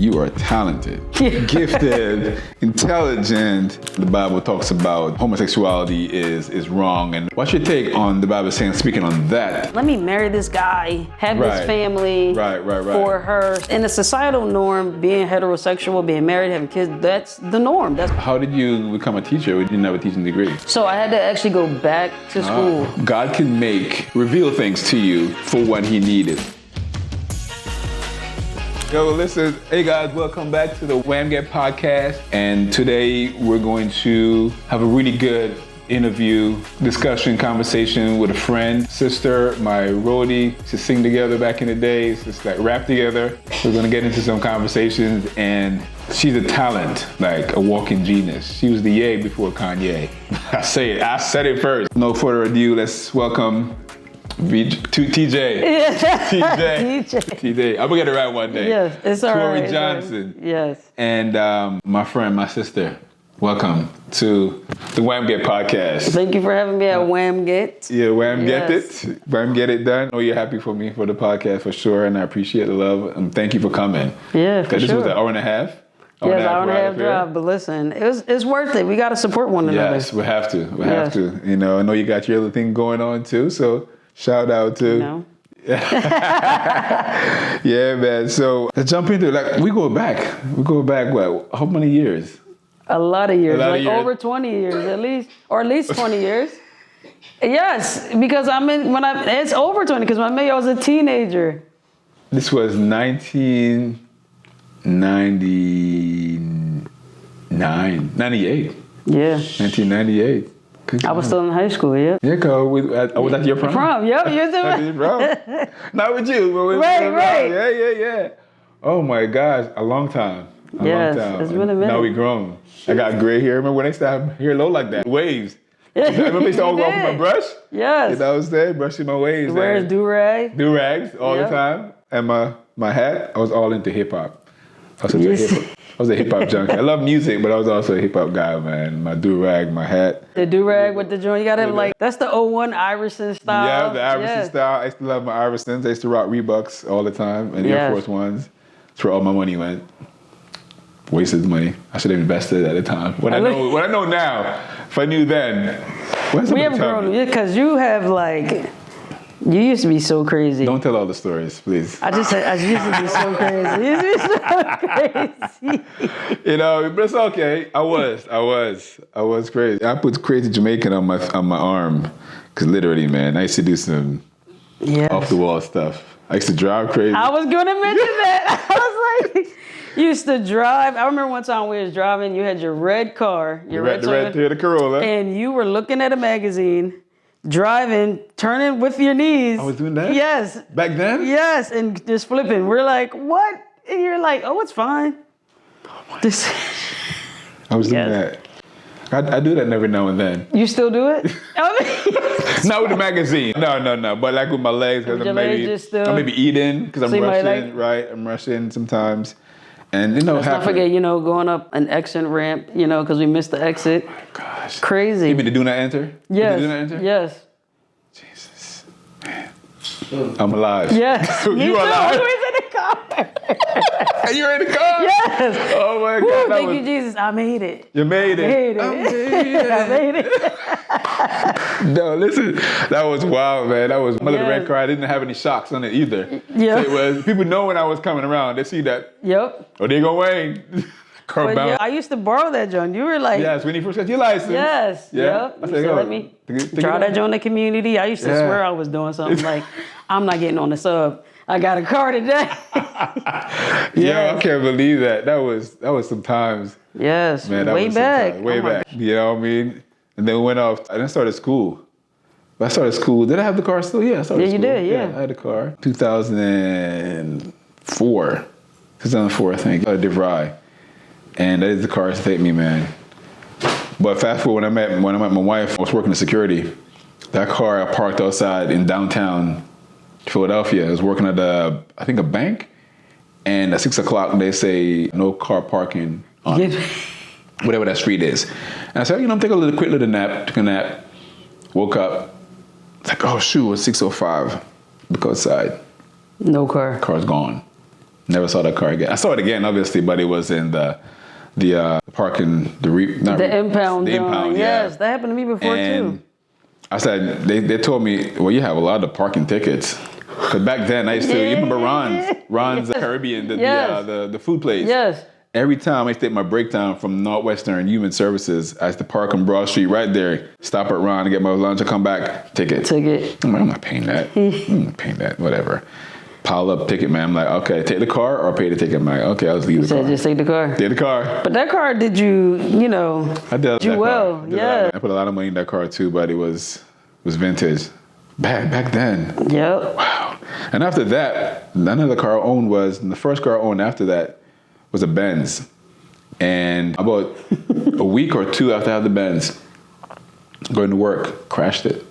You are talented, gifted, intelligent. The Bible talks about homosexuality is wrong. And what's your take on the Bible speaking on that? Let me marry this guy, have this family for her. In the societal norm, being heterosexual, being married, having kids, that's the norm. How did you become a teacher? You didn't have a teaching degree. So I had to actually go back to school. God can reveal things to you for what he needed. Yo, listen, hey guys, welcome back to the WAMGET Podcast. And today we're going to have a really good interview, discussion, conversation with a friend, sister, my roadie. To sing together back in the days, just like rap together. We're gonna get into some conversations, and she's a talent, like a walking genius. She was the Ye before Kanye. I said it first. No further ado, let's welcome TJ. TJ. I'm gonna get it right one day. Yes, it's all right. Tori Johnson. Yes. And my friend, my sister. Welcome to the WAMGET Podcast. Thank you for having me at WAMGET. Yeah, WAMGET it. WAMGET it done. I know you're happy for me for the podcast for sure, and I appreciate the love. And thank you for coming. Yeah, for sure. This was an hour and a half. Yes, hour and a half drive, but listen, it's worth it. We got to support one another. Yes, we have to. We have to. You know, I know you got your other thing going on too, so shout out to. No. Yeah, man. So let's jump into it. Like we go back, what? How many years? A lot of years, over 20 years at least, or at least 20 years. Yes, because it's over 20 because when I was a teenager. This was 1998. Yeah. 1998. I was still in high school, yeah. Yeah, cause I was at your prom. Prom, yep, you was at your prom. Not with you, but with right. Yeah. Oh my gosh, a long time. Yes, it's been a minute. Now we grown. I got gray hair. Remember when they started hair low like that? Waves. Remember they used to all go off with my brush? Yes. You know what I'm saying? Brushing my waves. Wears do-rag. Do-rags all the time. And my hat, I was all into hip-hop. I was a hip-hop junkie. I love music, but I was also a hip-hop guy, man. My do-rag, my hat. The do-rag with the joint. You got to that's the 01 Iverson style. Yeah, the Iverson style. I used to love my Iversons. I used to rock Reeboks all the time and Air Force Ones. That's where all my money went. Wasted money. I should have invested at the time. What I know now, if I knew then. We have grown, because you have you used to be so crazy. Don't tell all the stories, please. I used to be so crazy. You used to be so crazy. You know, but it's okay. I was crazy. I put crazy Jamaican on my arm, because literally, man, I used to do some off the wall stuff. I used to drive crazy. I was gonna mention that. I was like. You used to drive. I remember one time we was driving. You had your red car, the red Corolla, and you were looking at a magazine, driving, turning with your knees. I was doing that. Yes. Back then. Yes, and just flipping. We're like, what? And you're like, oh, it's fine. I was doing that. I do that every now and then. You still do it? Not with the magazine. No. But like with my legs, because I'm maybe eating, because I'm rushing. Right, I'm rushing sometimes. And let's not forget, going up an exit ramp, because we missed the exit. Oh my gosh. Crazy. You mean the do not enter? Yes. Do not enter? Yes. Jesus. Man. I'm alive. Yes. You are alive? We was in the car. You're in the car? Yes. Oh my God. Thank you, Jesus. I made it. You made it. I made it. No, listen. That was wild, man. That was Mother the Red Car. I didn't have any shocks on it either. Yeah. So it was, people know when I was coming around. They see that. Yep. Oh, there go Wayne. But I used to borrow that joint. You were like... Yes, when you first got your license. Yes. Yeah. Yep. You said, let me try that joint in the community. I used to swear I was doing something like, I'm not getting on the sub. I got a car today. Yeah, I can't believe that. That was some times. Yes, man, that way was back. Way back. You know what I mean? And then we went off. I then started school. I started school. Did I have the car still? Yeah, I started school. You did, yeah. I had a car. 2004, I think. I did ride. And that is the car to take me, man. But fast forward, when I met my wife, I was working in security. That car I parked outside in downtown Philadelphia. I was working at a bank. And at 6 o'clock, they say no car parking on whatever that street is. And I said, I'm taking a quick little nap. Took a nap. Woke up. It's like, oh shoot, it's 6:05. Look outside. No car. Car's gone. Never saw that car again. I saw it again, obviously, but it was in the parking, the impound. The impound, yes, that happened to me before too. I said, they told me, well, you have a lot of parking tickets. Because back then, I used to, you remember Ron's Caribbean, the food place? Yes. Every time I take my breakdown from Northwestern Human Services, I used to park on Broad Street right there, stop at Ron and get my lunch, I come back, ticket. I'm like, I'm not paying that. I'm not paying that, whatever. Pile up ticket, man. I'm like, okay, take the car or pay the ticket. I'm like, okay, I'll just leave the car. Just take the car. Take the car. But that car, did you, I did well. Yeah. I put a lot of money in that car too, but it was vintage. Back then. Yep. Wow. And after that, another car I owned the first car I owned after that was a Benz. And about a week or two after I had the Benz, going to work, crashed it.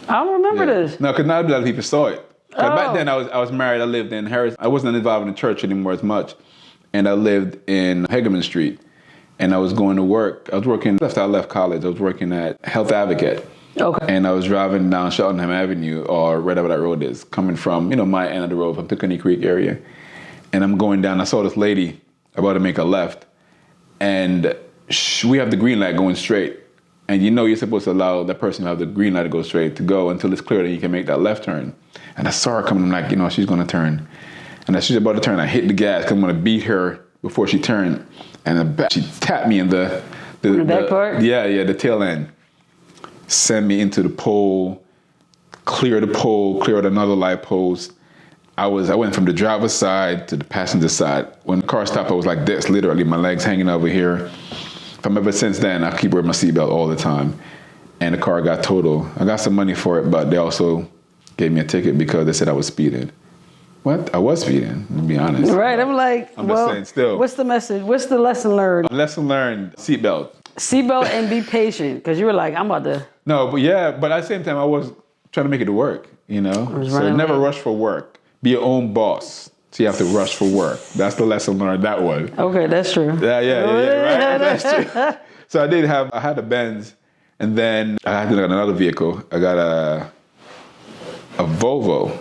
I don't remember this. No, because not a lot of people saw it. Back then I was married. I lived in Harris. I wasn't involved in the church anymore as much, and I lived in Hegeman Street. And I was going to work. I was working after I left college. I was working at Health Advocate. Okay. And I was driving down Cheltenham Avenue, or wherever that road is, coming from my end of the road, from Piccaninny Creek area. And I'm going down. I saw this lady about to make a left, and we have the green light going straight. And you're supposed to allow that person to have the green light to go straight to go until it's clear that you can make that left turn. And I saw her coming. I'm like, she's going to turn. And as she's about to turn, I hit the gas because I'm going to beat her before she turned. And she tapped me in the back part? Yeah, the tail end. Send me into the pole, clear out another light post. I went from the driver's side to the passenger side. When the car stopped, I was like this, literally, my legs hanging over here. Ever since then, I keep wearing my seatbelt all the time. And the car got totaled. I got some money for it, but they also gave me a ticket because they said I was speeding. What? I was speeding, to be honest. Right, I'm like, I'm just saying still. What's the message? What's the lesson learned? Lesson learned, seatbelt. Seatbelt and be patient, because you were like, I'm about to. No, but at the same time, I was trying to make it to work, So never rush for work. Be your own boss. So you have to rush for work. That's the lesson learned, that one. Okay, that's true. Yeah, right? That's true. So I had a Benz, and then I had another vehicle. I got a Volvo.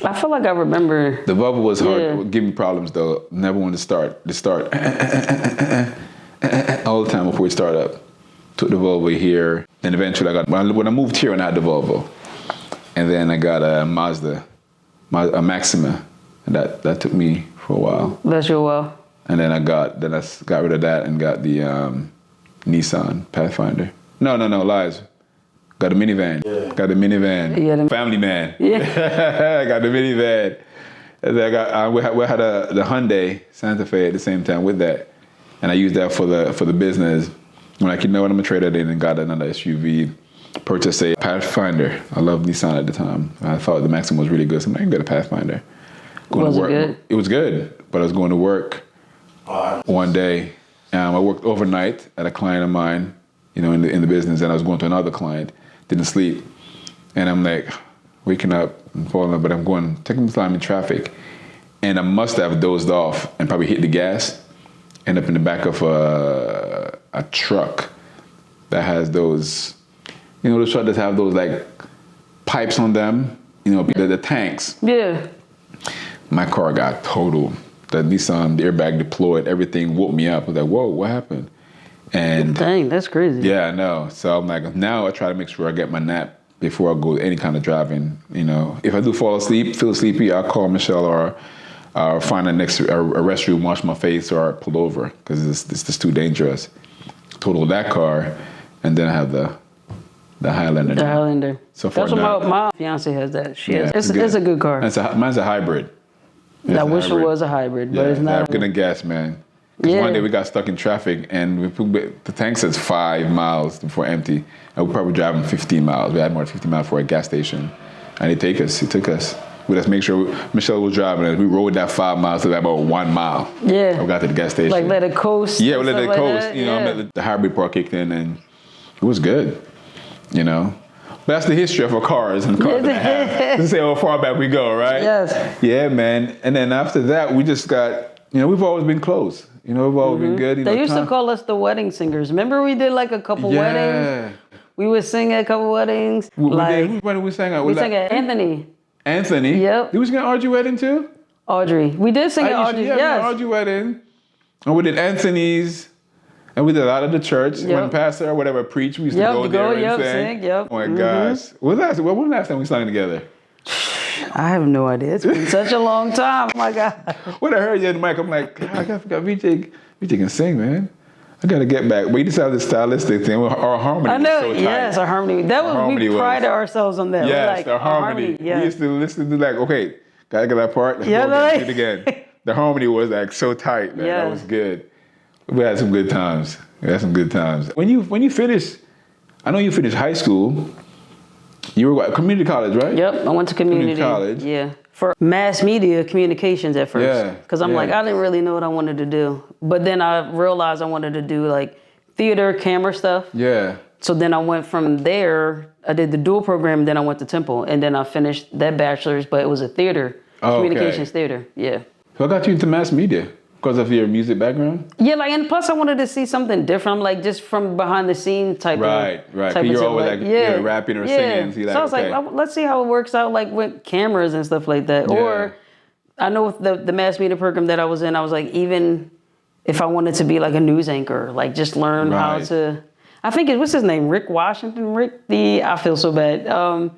I feel like I remember. The Volvo was hard. Yeah. Give me problems, though. Never wanted to start. All the time before we start up. Took the Volvo here. Then eventually when I moved here and I had the Volvo. And then I got a Mazda. A Maxima, and that took me for a while. That's your while. And then I got rid of that and got the Nissan Pathfinder. No, lies. Got a minivan. Yeah. Got a minivan. Yeah, family man. Yeah. I got the minivan. And then we had the Hyundai Santa Fe at the same time with that, and I used that for the business. I'm like, I'm gonna trade that in and got another SUV. Purchased a Pathfinder. I loved Nissan at the time. I thought the Maxima was really good, so I'm like, I can get a Pathfinder. Was it good? It was good, but I was going to work one day. I worked overnight at a client of mine, in the business, and I was going to another client. Didn't sleep, and I'm like waking up and falling up, but I'm going taking time in traffic, and I must have dozed off and probably hit the gas, end up in the back of a truck that has those. Those trucks that have those like pipes on them, the tanks. Yeah. My car got totaled. The Nissan, the airbag deployed, everything woke me up. I was like, whoa, what happened? And dang, that's crazy. Yeah, I know. So I'm like, now I try to make sure I get my nap before I go any kind of driving. If I do fall asleep, feel sleepy, I'll call Michelle or find a restroom, wash my face, or pull over because it's just too dangerous. Total that car, and then I have the Highlander. The Highlander. So far, that's what my fiance has. That she has. It's a good car. Mine's a hybrid. I wish it was a hybrid, but it's not. I'm gonna gas, man. Because one day we got stuck in traffic, and the tank says 5 miles before empty, and we're probably driving 15 miles. We had more than 15 miles for a gas station, and he took us. We just make sure Michelle was driving, and we rode that 5 miles to about 1 mile. Yeah. We got to the gas station. Like let it coast. Yeah, we let it coast. The hybrid part kicked in, and it was good. But that's the history of our cars and cars that I have. Let's say how far back we go, right? Yes. Yeah, man. And then after that, we just got, we've always been close. We've always been good. They used to call us the wedding singers. Remember we did like a couple weddings? We would sing at a couple weddings. Who wedding we sang at? We sang at Anthony. Anthony? Yep. Did we sing at RG wedding too? Audrey. We did sing at Audrey. Yes. Audrey wedding. And we did Anthony's. And we did a lot of the church. Yep. When pastor or whatever preached, we used to go there and sing. Yep. Oh my gosh. When was the last time we sang together? I have no idea. It's been such a long time. Oh my God. When I heard you in the mic, I'm like, I forgot VJ can sing, man. I gotta get back. We just have this stylistic thing. Our harmony I know. was so tight. Yes, our harmony. We prided ourselves on that. Yes, like, the harmony. Yes. We used to listen to like, okay, gotta get that part. Let's do it again. The harmony was like so tight, man. That was good. We had some good times. When you finished, I know you finished high school. You were community college, right? Yep, I went to community college. Yeah, for mass media communications at first. Yeah. Because I'm like, I didn't really know what I wanted to do. But then I realized I wanted to do like theater, camera stuff. Yeah. So then I went from there. I did the dual program, then I went to Temple, and then I finished that bachelor's, but it was a theater, communications theater. Yeah. So I got you into mass media. Because of your music background? Yeah, like, and plus I wanted to see something different. I'm like, just from behind the scenes type of. Right. You're always like rapping or singing. So, I was like, let's see how it works out, like with cameras and stuff like that. Yeah. Or I know with the mass media program that I was in, I was like, even if I wanted to be like a news anchor, like just learn how to. I think what's his name, Rick Washington. I feel so bad.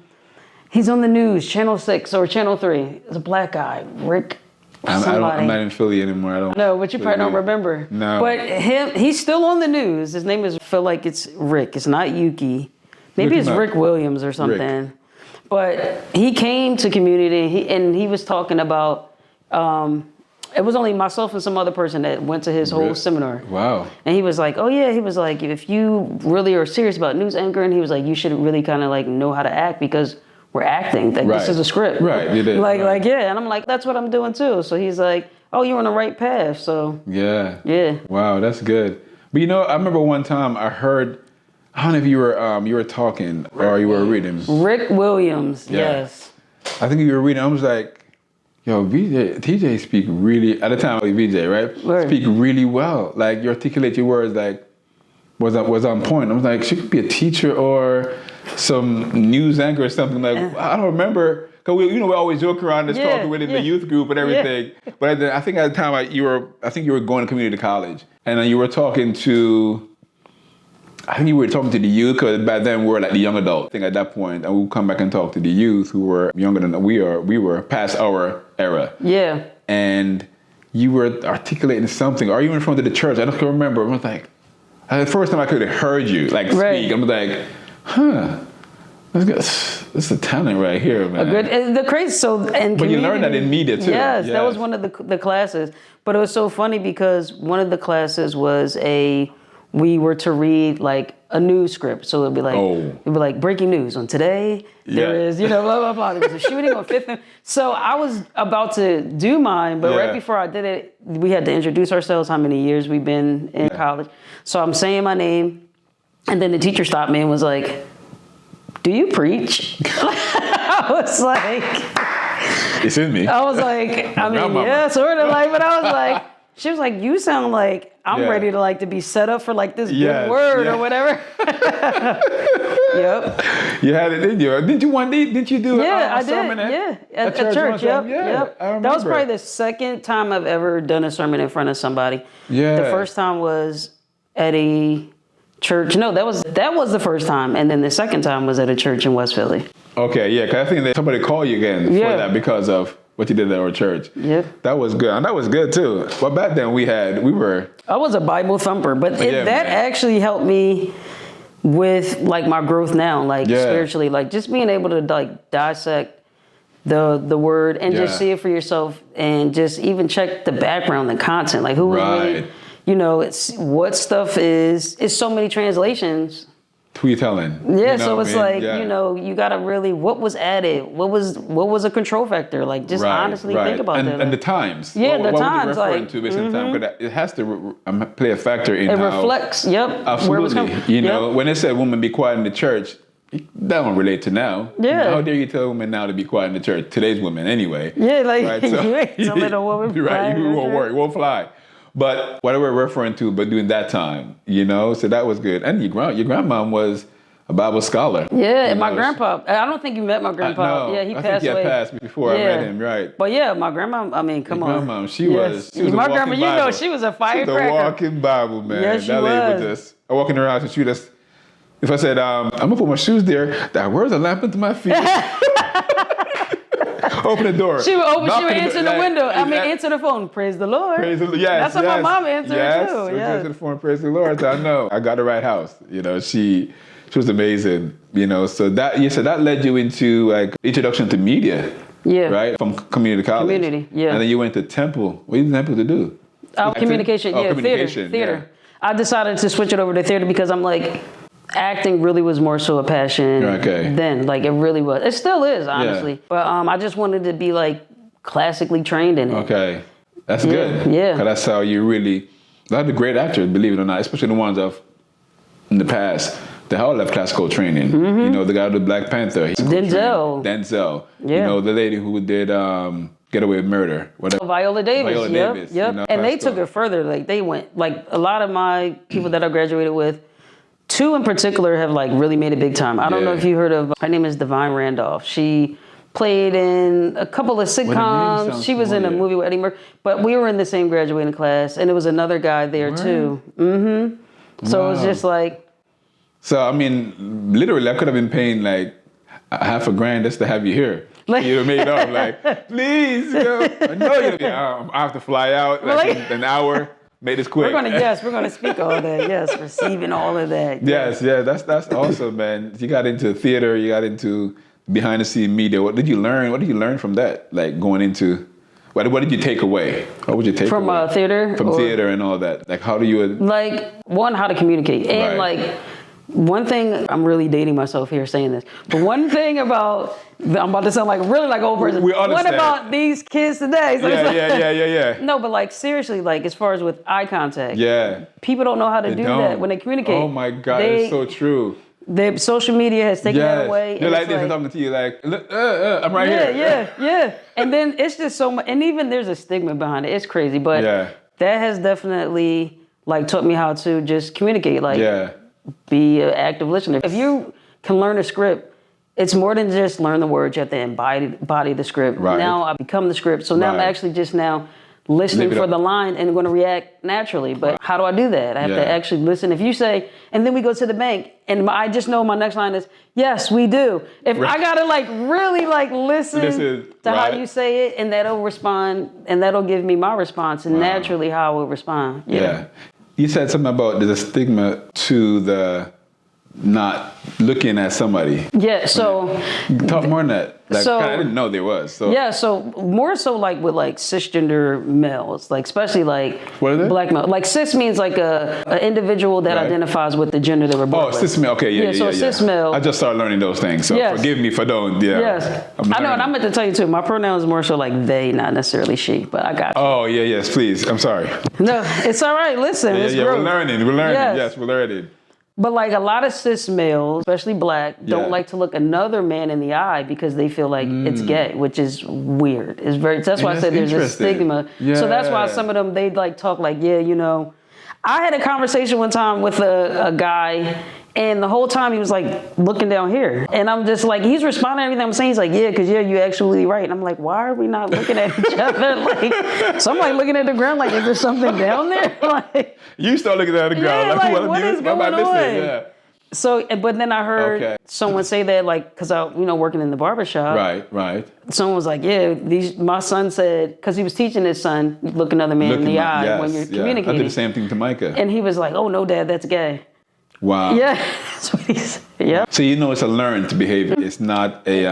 He's on the news, Channel 6 or Channel 3. It's a black guy, Rick. I'm not in Philly anymore. I don't. No, but you probably don't remember. No. But he's still on the news. His name feel like it's Rick. It's not Yuki. Maybe it's Rick Williams or something. Rick. But he came to community and he was talking about. It was only myself and some other person that went to his whole seminar. Wow. And he was like, oh yeah, he was like, if you really are serious about news anchoring, he was like, you should really kind of like know how to act because we're acting. Like, this is a script. Right, you did. Like, yeah. And I'm like, that's what I'm doing too. So he's like, oh, you're on the right path. So. Yeah. Wow, that's good. But I remember one time I heard, I don't know if you were talking or you were reading. Rick Williams, yes. I think you were reading. I was like, yo, TJ speak really, at the time, VJ, right? Word. Speak really well. Like, you articulate your words like, was on point. I was like, she could be a teacher or some news anchor or something. Like, I don't remember. Because we always joke around this talking within the youth group and everything. Yeah. But I think at the time you were going to community college. And then you were talking to, the youth, because back then we were like the young adult. I think at that point, and we'll come back and talk to the youth who were younger than we were past our era. Yeah. And you were articulating something, or you were in front of the church. I don't remember. I was like, the first time I could have heard you speak, I was like, this is a talent right here, man. But you learned that in media too. Yes, that was one of the classes. But it was so funny because one of the classes was we were to read like a news script. So it'd be like breaking news on today. There is, blah, blah, blah. There was a shooting on 5th. So I was about to do mine, but right before I did it, we had to introduce ourselves, how many years we've been in college. So I'm saying my name, and then the teacher stopped me and was like, do you preach? I was like... It's in me. I was like, yeah, sort of like, but I was like... She was like, you sound like I'm ready to be set up for like this good word or whatever. Yep. You had it, didn't you? Did you do a sermon at church? Yep. That was probably the second time I've ever done a sermon in front of somebody. Yeah. The first time was at a church. No, that was the first time. And then the second time was at a church in West Philly. Okay, yeah, because I think that somebody called you again for that because of what you did at our church. Yeah. That was good. And that was good too. But back then I was a Bible thumper, but that actually helped me with like my growth now, spiritually, like just being able to like dissect the word and just see it for yourself and just even check the background, the content, like who was really, it's what stuff is. It's so many translations. Tweet telling. Yeah, so it's you gotta really, what was added? What was a control factor? Like just honestly think about that. And the times. Yeah, the times. What would you refer to based on the time? Because it has to play a factor in how. It reflects, Absolutely. Where it was coming. When it said woman be quiet in the church, that don't relate to now. Yeah. How dare you tell women now to be quiet in the church? Today's women anyway. Yeah, like you ain't telling a woman. Right, you won't work, won't fly. But what we're referring to, but during that time, so that was good. And your grandma was a Bible scholar. Yeah, and my grandpa. I don't think you met my grandpa. No, yeah, he I passed think away. he had passed before I met him, right? But yeah, my grandma. I mean, come on. Grandma, she was my a grandma. walking You know, Bible. she was a firecracker. She was a walking Bible, man. Yes, she that lady was. just walking around and she just. If I said, I'm gonna put my shoes there, where's a lamp into my feet? Open the door. She would answer the window. Exactly. Answer the phone. Praise the Lord. Praise the Lord. Yes, that's how my mom answered too. Yes, answer the phone. Praise the Lord. I know. I got the right house. You know, she was amazing. You know, so that led you into like introduction to media. Yeah. Right from community college. Community. Yeah. And then you went to Temple. What did you Temple to do? Communication. Yeah. Communication. Theater. I decided to switch it over to theater because I'm like, acting really was more so a passion then. Like it really was. It still is, honestly. Yeah. But I just wanted to be like classically trained in it. Okay. That's good. Yeah. Because that's how you really, a lot of the great actors, believe it or not, especially the ones in the past, they all have classical training. Mm-hmm. You know, the guy with the Black Panther. Denzel. Yeah. You know, the lady who did Get Away with Murder. Whatever. Viola Davis. Yep. You know, and they took it further. Like they went, like a lot of my people that I graduated with, two in particular have like really made it big time. I don't know if you heard of, her name is Divine Randolph. She played in a couple of sitcoms. She was in a movie with Eddie Murphy, but we were in the same graduating class and there was another guy there too. Mm-hmm. So it was just like. So, I mean, literally I could have been paying like $500,000 just to have you here. Like, you made up like, please go. I know I have to fly out like in an hour. Made this quick. We're gonna speak all that. Yes, receiving all of that. Yes, that's awesome, man. You got into theater, you got into behind the scene media. What did you learn? What did you learn from that? Like going into, what did you take away? What would you take from away? Theater? From theater and all that. Like how do you? Like one, how to communicate, and like one thing. I'm really dating myself here saying this, but one thing about. I'm about to sound like really like old person. We understand. What about these kids today? So yeah. No, but like seriously, like as far as with eye contact. Yeah. People don't know how to do that when they communicate. Oh my God, it's so true. The social media has taken that away. They're like this, I'm talking to you like, I'm right here. Yeah. And then it's just so much, and even there's a stigma behind it. It's crazy, but that has definitely like taught me how to just communicate, like be an active listener. If you can learn a script, it's more than just learn the words. You have to embody the script. Right. Now I become the script. So now I'm actually just now listening for the line and going to react naturally. But how do I do that? I have to actually listen. If you say, and then we go to the bank, and I just know my next line is, yes, we do. If I got to like really like listen to how you say it, and that'll respond, and that'll give me my response, and naturally how I will respond. Yeah. You said something about there's a stigma to the not looking at somebody. Yeah, so talk more on that. Like, I didn't know there was. So yeah, so more so like with like cisgender males, like especially like black male. Like cis means like a individual that identifies with the gender they were born with. Cis male. Okay, yeah. So cis male. I just started learning those things, so forgive me if I don't. Yeah. Yes, I know, and I meant to tell you too. My pronouns more so like they, not necessarily she, but I got you. Oh yeah, yes, please. I'm sorry. No, it's all right. Listen, it's we're learning. Yes, we're learning. But like a lot of cis males, especially black, don't like to look another man in the eye because they feel like it's gay, which is weird. That's why I said there's a stigma. Yeah. So that's why some of them, they like talk like, you know. I had a conversation one time with a guy, and the whole time he was like looking down here. And I'm just like, he's responding to everything I'm saying. He's like, because you're actually right. And I'm like, why are we not looking at each other? Like, so I'm like looking at the ground like, is there something down there? Like, you start looking at the ground like what is going on? Yeah. So, but then I heard someone say that, like, because I, working in the barbershop. Right. Someone was like, my son said, because he was teaching his son, look another man in the eye when you're communicating. I did the same thing to Micah. And he was like, oh, no, Dad, that's gay. Wow. Yeah, that's what he said. Yeah. So it's a learned behavior. It's not a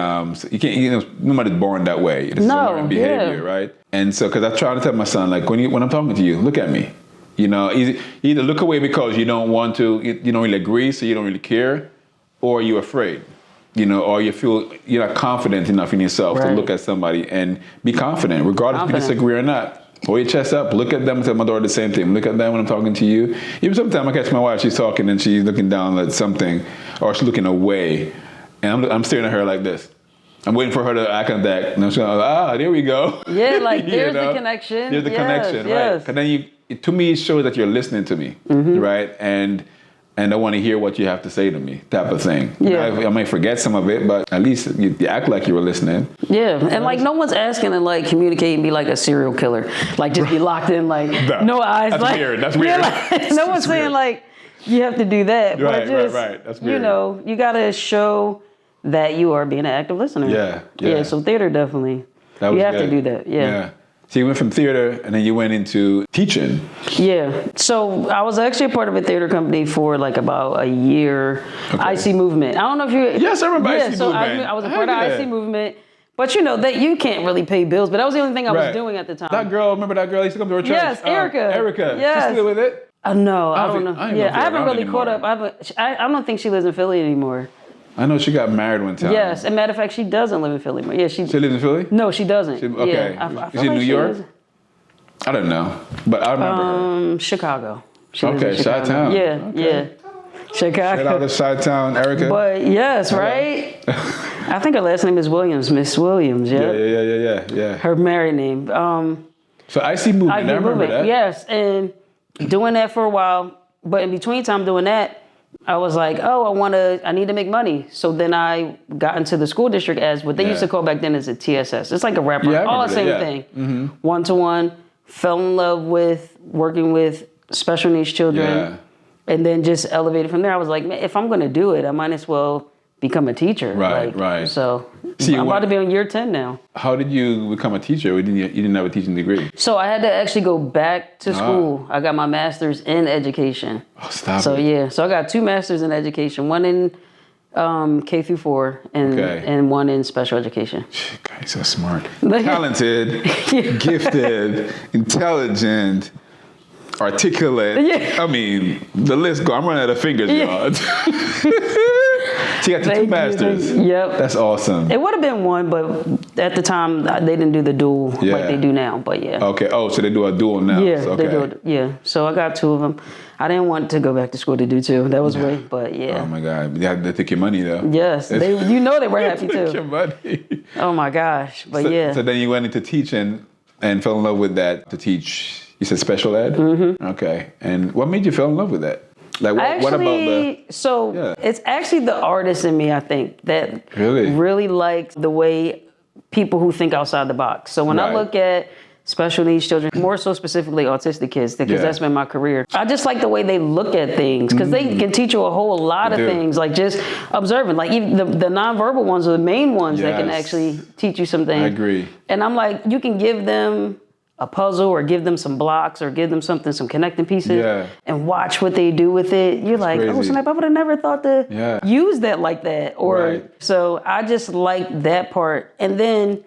you can't. Nobody's born that way. It's a learned behavior, right? And so, because I try to tell my son, like when I'm talking to you, look at me. Either look away because you don't want to, you don't really agree, so you don't really care, or you're afraid. Or you feel you're not confident enough in yourself to look at somebody and be confident, regardless if you disagree or not. Pull your chest up, look at them, and tell my daughter the same thing. Look at them when I'm talking to you. Even sometimes I catch my wife, she's talking and she's looking down at something, or she's looking away, and I'm staring at her like this. I'm waiting for her to act on that, and I'm just going, there we go. Yeah, like there's the connection. There's the connection, right? Because then to me, it shows that you're listening to me, right? And and I want to hear what you have to say to me, type of thing. Yeah. I may forget some of it, but at least you act like you were listening. Yeah, and like no one's asking to like communicate and be like a serial killer, like just be locked in, like no eyes. That's like, weird. That's weird. Yeah, like, no one's saying like you have to do that. Right, but just, right. That's weird. You know, you gotta show that you are being an active listener. Yeah. So theater definitely. You have to do that. Yeah. So you went from theater and then you went into teaching. Yeah. So I was actually a part of a theater company for like about a year. Okay. IC Movement. I don't know if you. Yes, I remember IC so Movement. I was a part of IC Movement. But you know that you can't really pay bills. But that was the only thing I was doing at the time. That girl, remember that girl used to come to our church? Yes, Erica. Erica. Yes. She's still with it? No, I don't know. I haven't really caught up. I don't think she lives in Philly anymore. I know she got married one time. Yes, as a matter of fact, she doesn't live in Philly anymore. Yeah, she lives in Philly? No, she doesn't. Okay. Yeah, is she in New York? I don't know, but I remember her. Chicago. Okay, Chi-Town. Yeah. Chicago. Shout out to Chi-Town, Erica. But yes, right? I think her last name is Williams, Miss Williams, Yeah. Her married name. So IC Movement, I remember that. Yes, and doing that for a while. But in between time doing that, I was like, I need to make money. So then I got into the school district as what they used to call back then as a TSS. It's like a wrapper, all the same thing. Mm-hmm. One-to-one, fell in love with working with special needs children, and then just elevated from there. I was like, man, if I'm going to do it, I might as well become a teacher. Right. So I'm about to be on year 10 now. How did you become a teacher? You didn't have a teaching degree. So I had to actually go back to school. I got my master's in education. Oh, stop so it. Yeah, so I got 2 masters in education, one in K through 4 and one in special education. Guys, so smart. Talented, gifted, intelligent, articulate. I mean, the list goes. I'm running out of fingers, y'all. So you got the 2 masters. Yep. That's awesome. It would have been 1, but at the time they didn't do the dual like they do now. But yeah. Okay. Oh, so they do a dual now. Yeah. So, okay. They do it. Yeah. So I got 2 of them. I didn't want to go back to school to do 2. That was way. But yeah. Oh my God. They took your money though. Yes. They were happy too. Took your money. Oh my gosh. But yeah. So then you went into teaching and fell in love with that to teach. You said special ed. Mm-hmm. Okay. And what made you fall in love with that? Like what about the? So it's actually the artist in me, I think, that really likes the way people who think outside the box. So when I look at special needs children, more so specifically autistic kids, because that's been my career. I just like the way they look at things, because they can teach you a whole lot of things, like just observing. Like even the nonverbal ones are the main ones that can actually teach you some things. I agree. And I'm like, you can give them a puzzle or give them some blocks or give them some connecting pieces and watch what they do with it. You're like, oh snap, I would have never thought to use that like that. Or so I just like that part. And then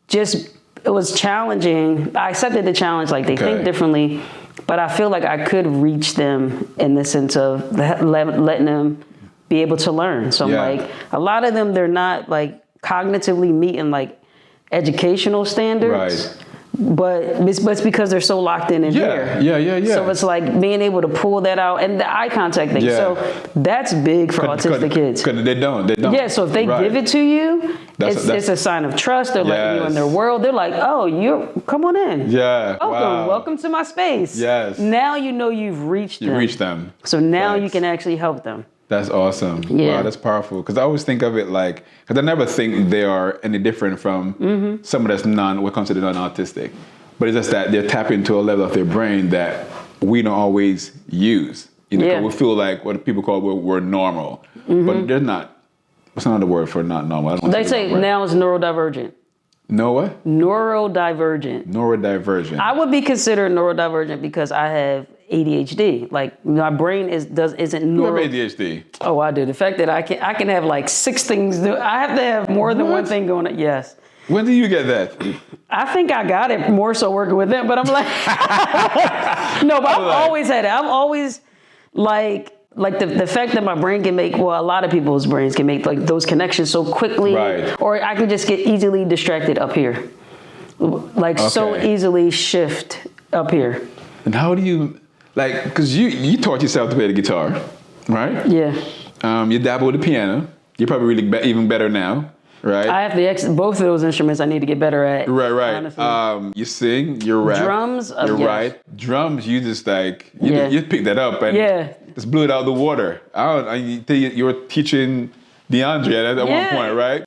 just, it was challenging. I accepted the challenge, like they think differently, but I feel like I could reach them in the sense of letting them be able to learn. So I'm like, a lot of them, they're not like cognitively meeting like educational standards. Right. But it's because they're so locked in here. Yeah. So it's like being able to pull that out and the eye contact thing. So that's big for autistic kids. Because they don't. Yeah, so if they give it to you, it's a sign of trust. They're letting you in their world. They're like, oh, come on in. Yeah. Welcome to my space. Yes. Now you know you've reached them. You reached them. So now you can actually help them. That's awesome. Yeah. Wow, that's powerful. Because I always think of it like, because I never think they are any different from someone that's what considered non-autistic. But it's just that they're tapping into a level of their brain that we don't always use. You know, we feel like what people call we're normal. But they're not. What's another word for not normal? They say now it's neurodivergent. No what? Neurodivergent. Neurodivergent. I would be considered neurodivergent because I have ADHD. Like my brain isn't neuro. You have ADHD. Oh, I do. The fact that I can have like 6 things. I have to have more than one thing going on. Yes. When did you get that? I think I got it more so working with them, but I'm like, no, but I've always had it. I've always like the fact that my brain can make, well, a lot of people's brains can make like those connections so quickly, or I can just get easily distracted up here. Like so easily shift up here. And how do you, like, because you taught yourself to play the guitar, right? Yeah. You dabble with the piano. You're probably really even better now, right? I have both of those instruments I need to get better at. Right. Honestly. You sing, you rap. Drums. You're right. Drums, you just like, you pick that up. And just blew it out of the water. You were teaching DeAndre at one point, right?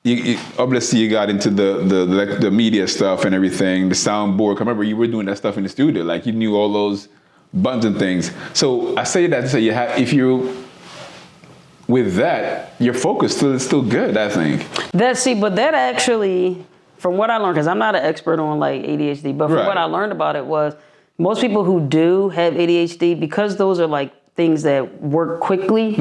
Obviously, you got into the media stuff and everything, the soundboard. I remember you were doing that stuff in the studio. Like, you knew all those buttons and things. So I say that to say if you with that, your focus is still good, I think. But that actually, from what I learned, because I'm not an expert on like ADHD, but from what I learned about it was most people who do have ADHD, because those are like things that work quickly.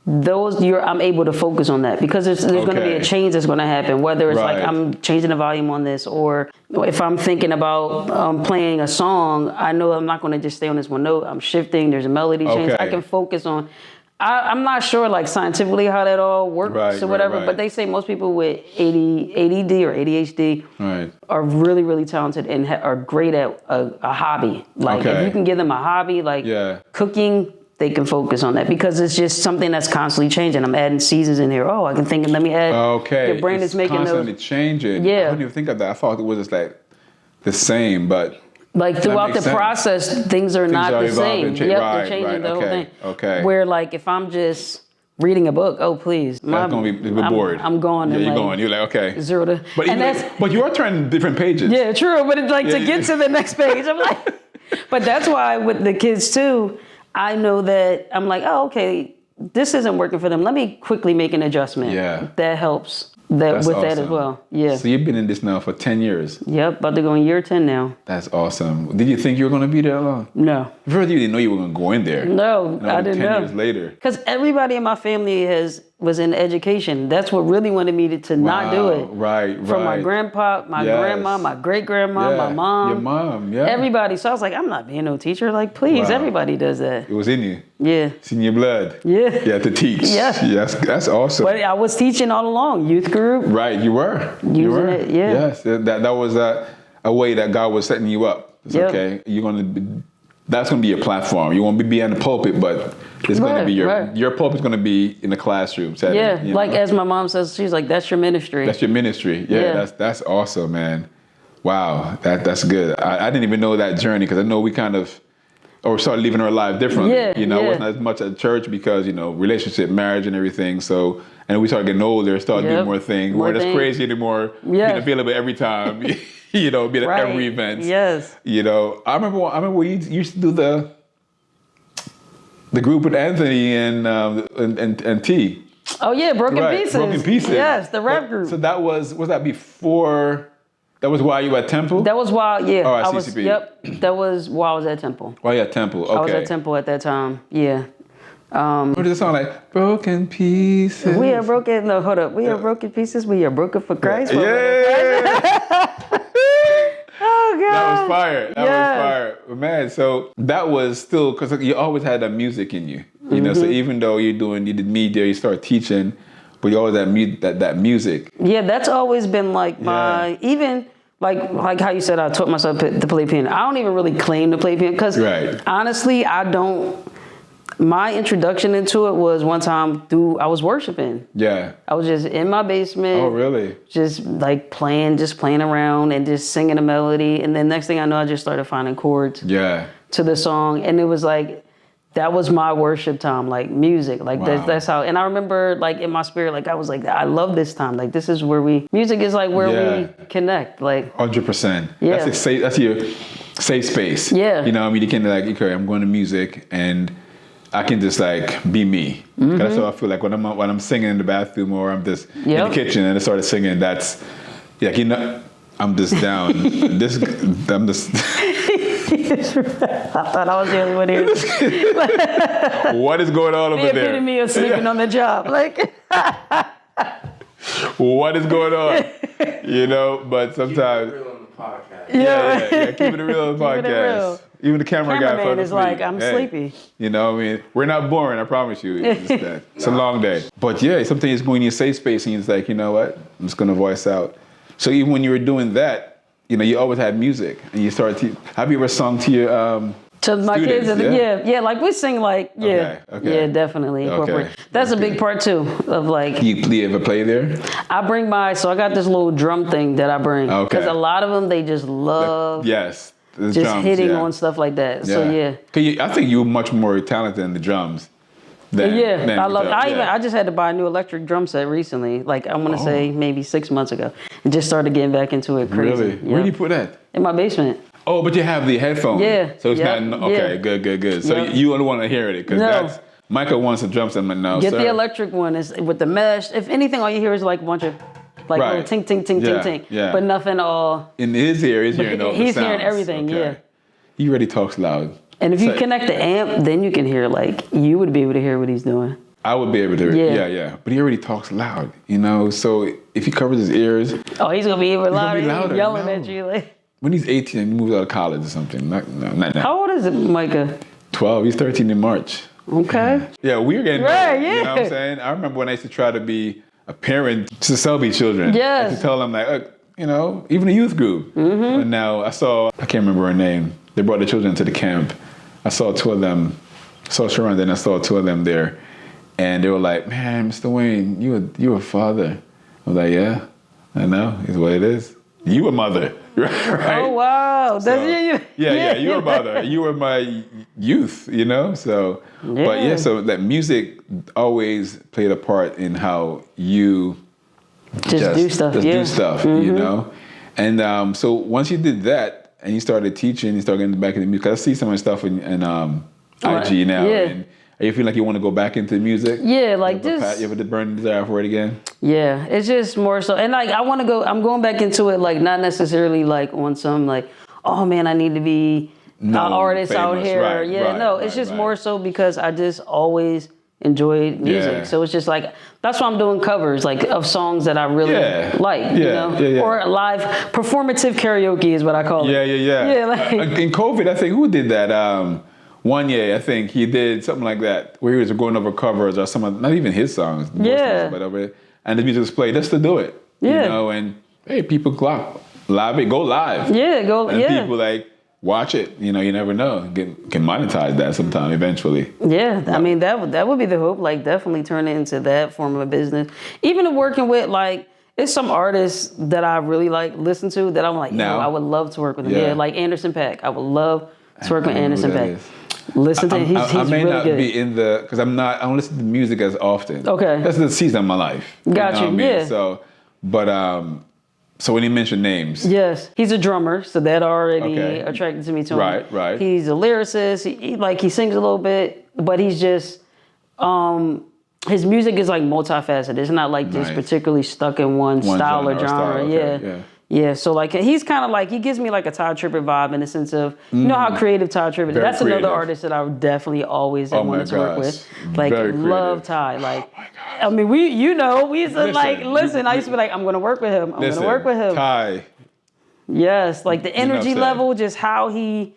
I'm able to focus on that because there's going to be a change that's going to happen, whether it's like I'm changing the volume on this, or if I'm thinking about playing a song, I know I'm not going to just stay on this one note. I'm shifting. There's a melody change. I can focus on. I'm not sure like scientifically how that all works or whatever, but they say most people with ADD or ADHD are really, really talented and are great at a hobby. Like if you can give them a hobby, like cooking, they can focus on that because it's just something that's constantly changing. I'm adding seasons in here. Oh, I can think, let me add. Your brain is making constantly changing. Yeah. I didn't even think of that. I thought it was just like the same, but like throughout the process, things are not the same. They're changing the whole thing. Okay. Where like if I'm just reading a book, oh please, that's gonna be bored. I'm going. Yeah, you're going. You're like okay. 0 to. But you are turning different pages. Yeah, true. But it's like to get to the next page, I'm like. But that's why with the kids too, I know that I'm like, oh okay, this isn't working for them. Let me quickly make an adjustment. Yeah. That helps. That's awesome. That as well. Yeah. So you've been in this now for 10 years. Yep, about to go in year 10 now. That's awesome. Did you think you were going to be there long? No. First, you didn't know you were going to go in there. No, I didn't know. 10 years later. Because everybody in my family was in education. That's what really wanted me to not do it. Right. From my grandpa, my grandma, my great-grandma, my mom. Your mom, everybody. So I was like, I'm not being no teacher. Like, please, everybody does that. It was in you. Yeah. It's in your blood. Yeah. You had to teach. Yeah. Yes, that's awesome. But I was teaching all along, youth group. Right, you were. Using it, yeah. Yes, that was a way that God was setting you up. It's okay. That's going to be your platform. You won't be behind the pulpit, but it's going to be your pulpit's going to be in the classroom setting. Yeah, like as my mom says, she's like, that's your ministry. That's your ministry. Yeah. That's awesome, man. Wow, that's good. I didn't even know that journey because I know we kind of started living our life differently. It wasn't as much at church because, relationship, marriage and everything. So, and we started getting older, started doing more things. We're just crazy anymore, being available every time, being at every event. Yes. I remember we used to do the group with Anthony and T. Oh yeah, Broken Pieces. Broken Pieces. Yes, the rap group. So was that before? That was while you were at Temple? That was while, at CCP. That was while I was at Temple. While you at Temple, okay. I was at Temple at that time, yeah. What does it sound like? Broken pieces. We are broken, no, hold up. We are broken pieces. We are broken for Christ. Yeah. Oh, God. That was fire. That was fire. Man, so that was still, because you always had that music in you. You know, so even though you did media, you start teaching, but you always had that music. Yeah, that's always been like my, even like how you said I taught myself to play piano. I don't even really claim to play piano because honestly, my introduction into it was one time I was worshiping. Yeah. I was just in my basement. Oh, really? Just like playing around and just singing a melody. And then next thing I know, I just started finding chords to the song. And it was like, that was my worship time, like music. Like that's how, and I remember like in my spirit, like I was like, I love this time. Like this is where music is like where we connect. Like 100%. Yeah. That's your safe space. Yeah. You know what I mean? You can like, okay, I'm going to music and I can just like be me. That's how I feel like when I'm singing in the bathroom or I'm just in the kitchen and I started singing, that's like, I'm just down. I'm just. I thought I was the only one here. What is going on over there? The epitome of sleeping on the job. Like, what is going on? But sometimes. Keep it real on the podcast. Yeah. Keep it real on the podcast. Even the cameraman is like, I'm sleepy. We're not boring, I promise you. It's a long day. But yeah, something is going in your safe space and it's like, you know what? I'm just going to voice out. So even when you were doing that, you always had music and you started to, have you ever sung to your to my students? Kids? Yeah, like we sing like, yeah, definitely incorporate. That's a big part too of like. You ever play there? I bring so I got this little drum thing that I bring. Because a lot of them, they just love. Yes. just drums, hitting on stuff like that. So yeah. 'Cause I think you're much more talented in the drums. I love it. I just had to buy a new electric drum set recently. Like I want to say maybe 6 months ago, and just started getting back into it. Crazy. Really? Yeah. Where do you put that? In my basement. Oh, but you have the headphones. Yeah. So it's not okay. Good. So you don't want to hear it because Michael wants a drum set. I'm like, no, Get sir. the electric one. Is with the mesh. If anything, all you hear is like a bunch of little ting ting ting ting ting. Yeah. But nothing all. In his ear, he's hearing all the He's sounds. hearing everything. Okay. Yeah. He already talks loud. And if you connect the amp, then you can hear you would be able to hear what he's doing. I would be able to. Yeah. But he already talks loud, So if he covers his ears, he's gonna be even louder. Louder. Yelling at you like. When he's 18 and he moves out of college or something. Not now. How old is it, Micah? 12. He's 13 in March. Okay. Yeah, we're getting right. old, Yeah. You know what I'm saying? I remember when I used to try to be a parent to Selby children. Yes. I used to tell them even a youth group. Mm-hmm. But now I can't remember her name. They brought the children to the camp. I saw two of them. I saw Sharon, then I saw two of them there. And they were like, man, Mr. Wayne, you a father. I was like, yeah, I know. It's what it is. You a mother, right? Oh, wow. Yeah, you were a mother. You were my youth, So, but so that music always played a part in how you just do stuff. Do stuff, And so once you did that and you started teaching, you started getting back into music. 'Cause I see some of the stuff in IG now. Yeah. And you feel like you want to go back into music? Yeah, You ever burn desire for it again? Yeah, it's just more so. And I want to go, I'm going back into it, not necessarily on some oh man, I need to be an artist out here. Right, it's just more so because I just always enjoyed music. Yeah. So it's just that's why I'm doing covers of songs that I really like, or live performative karaoke is what I call it. Yeah. In COVID, I think who did that? One year, I think he did something like that, where he was going over covers or not even his songs, whatever, and the music was played just to do it, and hey, people go live. And people watch it, you never know, can monetize that sometime eventually. Yeah, I mean, that would be the hope, definitely turn it into that form of a business. Even working with, it's some artists that I really listen to that I'm I would love to work with them. Yeah, like Anderson .Paak. I would love to work with Anderson .Paak. Listen to him. He's I may really not good. be in because I don't listen to music as often. Okay. That's the season of my life. Got you. What I mean? Yeah. So when you mention names. Yes. He's a drummer, so that already attracted to me to him. Right. He's a lyricist. He sings a little bit, but he's just his music is multifaceted. It's not just particularly stuck in one style or genre. Yeah, so he's kind of he gives me a Ty Tribbett vibe in the sense of, you know how creative Ty Tribbett is. That's another artist that I would definitely always wanted to work with. Love Ty. I mean, we used to listen, I used to be I'm going to work with him. I'm going to work with him. Ty. Yes, the energy level, just how he,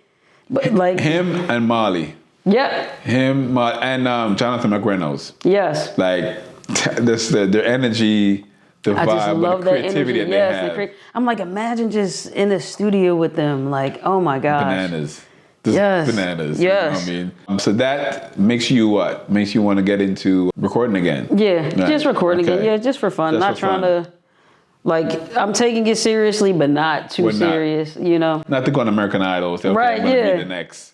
him and Molly. Yeah. Him and Jonathan McReynolds. Yes. Their energy. The vibe, I just love the creativity that energy. That they have. I'm imagine just in the studio with them, oh my gosh. Bananas. Bananas. Yes. You know what I mean? So that makes you what? Makes you want to get into recording again? Yeah, just recording again. Yeah, just for fun. Not trying to, I'm taking it seriously, but not too serious, Not to go on American Idol. Say, okay, I'm going to be the next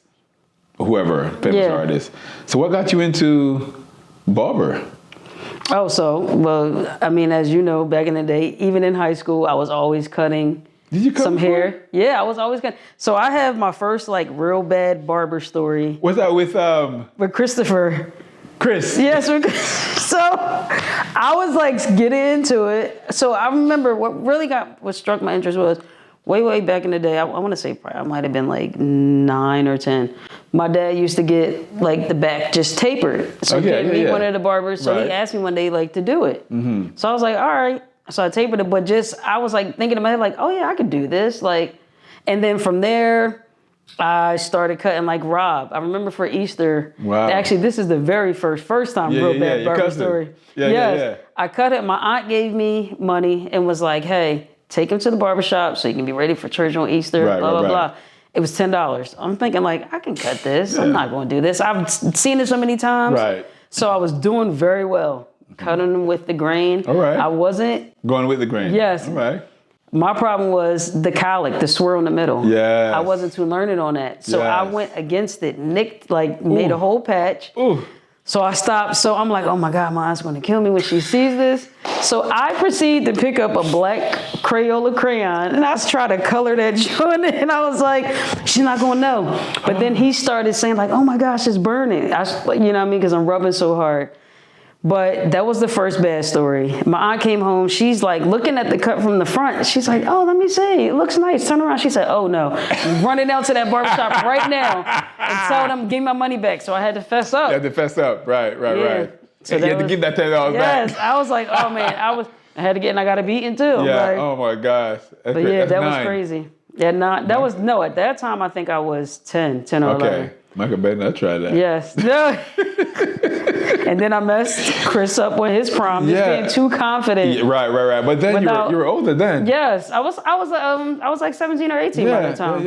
whoever, famous artist. So what got you into barber? Oh, I mean, as you know, back in the day, even in high school, I was always cutting some hair. Yeah, I was always cutting. So I have my first real bad barber story. Was that with Christopher? Chris. Yes. So I was getting into it. So I remember what struck my interest was way back in the day. I want to say probably I might have been 9 or 10. My dad used to get the back just tapered. So he gave me one of the barbers. So he asked me one day to do it. Mm-hmm. So I was all right. So I tapered it, but I was thinking in my head oh yeah, I could do this. And then from there, I started cutting Rob. I remember for Easter. Wow. Actually, this is the very first time real bad barber story. Yeah. I cut it. My aunt gave me money and was hey, take him to the barbershop so you can be ready for church on Easter, blah, blah. It was $10. I'm thinking I can cut this. I'm not going to do this. I've seen it so many times. Right. So I was doing very well, cutting them with the grain. All right. I wasn't. Going with the grain. Yes. All right. My problem was the colic, the swirl in the middle. Yes. I wasn't too learned on that. So I Yes. went against it, nicked, like made a whole patch. Ooh. So I stopped. So I'm like, oh my God, my aunt's gonna kill me when she sees this. So I proceed to pick up a black Crayola crayon and I try to color that joint. And I was like, she's not gonna know. But then he started saying like, oh my gosh, it's burning. You know what I mean? Because I'm rubbing so hard. But that was the first bad story. My aunt came home. She's like looking at the cut from the front. She's like, oh, let me see. It looks nice. Turn around. She said, oh, no. Running down to that barbershop right now and tell them, give me my money back. So I had to fess up. You had to fess up. Right. So you had to give that $10 back. Yes. I was like, oh, man. I had to get, and I got a beating too. Yeah. Like, Oh my gosh. but yeah, that was crazy. Yeah, that was, no, at that time, I think I was 10 or 11. Okay. Michael better not try that. Yes. No. And then I messed Chris up with his prom, just being too confident. Yeah, right. But then you were older then. Yes, I was like 17 or 18 by the time.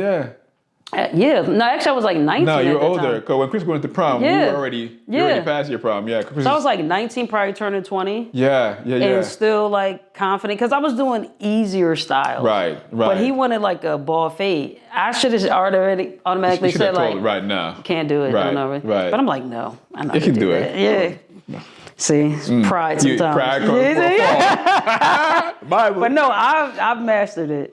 No, actually I was like 19. No, you were at the older. time. Because when Chris went to prom, you were already past your prom. Yeah. So I was like 19, probably turning 20. Yeah. And still like confident because I was doing easier styles. Right. But he wanted like a ball fade. I should have automatically said like, right now, can't do it. Right. Right. But I'm like, no, I know you can do it. Yeah. See, it's pride sometimes. Pride comes from Bible. But no, I've mastered it.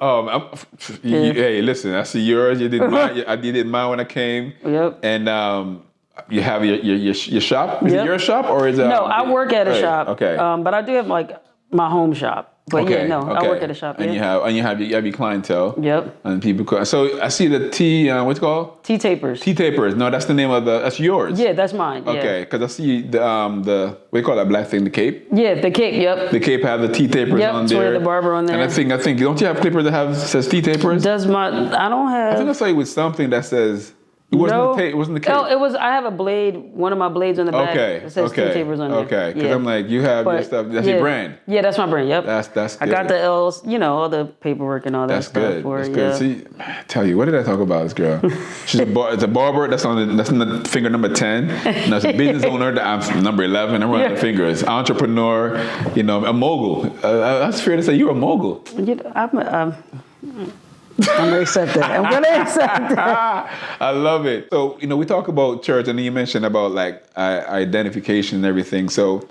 Hey, listen, I see yours. You did mine. I did mine when I came. Yep. And you have your shop. Is it your shop or is it? No, I work at a shop. Okay. But I do have like my home shop. But I work at a shop. And you have your clientele. Yep. And people. So I see the tea. What's it called? Tea tapers. Tea tapers. No, that's the name of that's yours. Yeah, that's mine. Okay, because I see the what do you call that black thing? The cape. Yeah, the cape. Yep. The cape have the tea tapers on there. Yep, the barber on there. And I think don't you have clippers that says tea tapers? I don't have. I think I saw you with something that says. It wasn't the cape. Oh, it was. I have a blade. One of my blades on the back. Okay. It says tea tapers on there. Okay. Because I'm like, you have your stuff. That's your brand. Yeah, that's my brand. Yep. That's good. I got the L's. All the paperwork and all that stuff. That's good. For That's it. good. Yeah. See, I tell you, what did I talk about this girl? She's it's a barber. That's on the finger number 10. And that's a business owner. I'm number 11. I'm running the fingers. Entrepreneur. A mogul. That's fair to say you're a mogul. I'm gonna accept that. I'm gonna accept that. I love it. So, we talk about church, and then you mentioned about like identification and everything. So,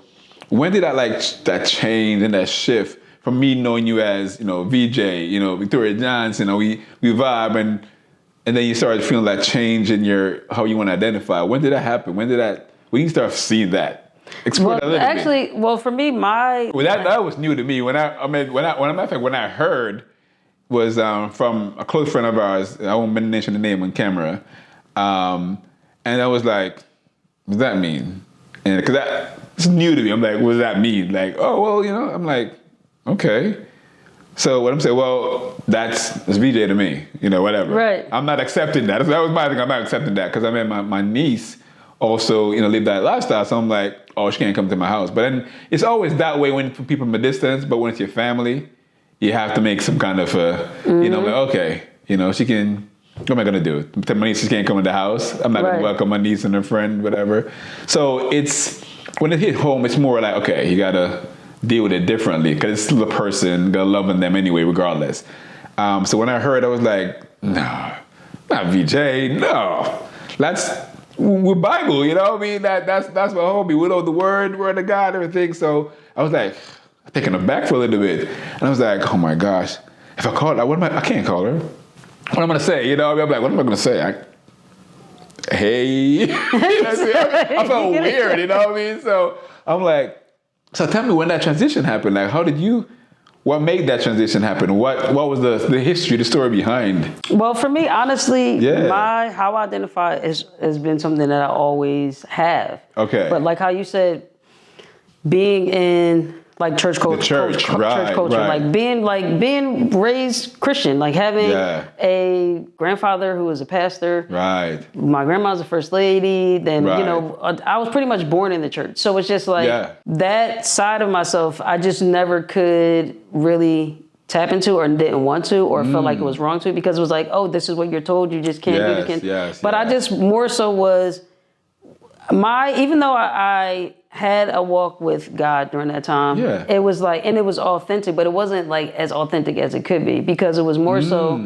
when did that change and that shift from me knowing you as VJ, Victoria Johnson, we vibe, and then you started feeling that change in how you want to identify? When did that happen? When you start seeing that? Explain a little bit. Actually, for me, that was new to me. When I heard. Was from a close friend of ours. I won't mention the name on camera. And I was like, what does that mean? And because it's new to me. I'm like, what does that mean? Like, oh, well, I'm like, okay. So what I'm saying, well, that's VJ to me, whatever. Right. I'm not accepting that. That was my thing. I'm not accepting that because my niece also, live that lifestyle. So I'm like, oh, she can't come to my house. But then it's always that way when people from a distance, but when it's your family, you have to make some kind of okay, she can, what am I going to do? Tell my niece she can't come in the house. I'm not going to welcome my niece and her friend, whatever. So when it hit home, it's more like, okay, you got to deal with it differently because it's still a person, got to love them anyway, regardless. So when I heard, I was like, no, not VJ, no. We're Bible, what I mean? That's my homie. We know the word of God, everything. So I was like, taken aback for a little bit. And I was like, oh my gosh, if I call her, I can't call her. What am I going to say? I'm like, what am I going to say? Hey. I felt weird, you know what I mean? So I'm like, so tell me when that transition happened. Like, what made that transition happen? What was the history, the story behind? Well, for me, honestly, how I identify has been something that I always have. Okay. But like how you said, being in like church culture, church culture, like being raised Christian, like having a grandfather who was a pastor. Right. My grandma's a first lady. Then I was pretty much born in the church, so it's just like that side of myself. I just never could really tap into or didn't want to or felt like it was wrong to because it was like, oh, this is what you're told. You just can't do it. I just more so was even though I had a walk with God during that time. Yeah. It was like, and it was authentic, but it wasn't like as authentic as it could be because it was more so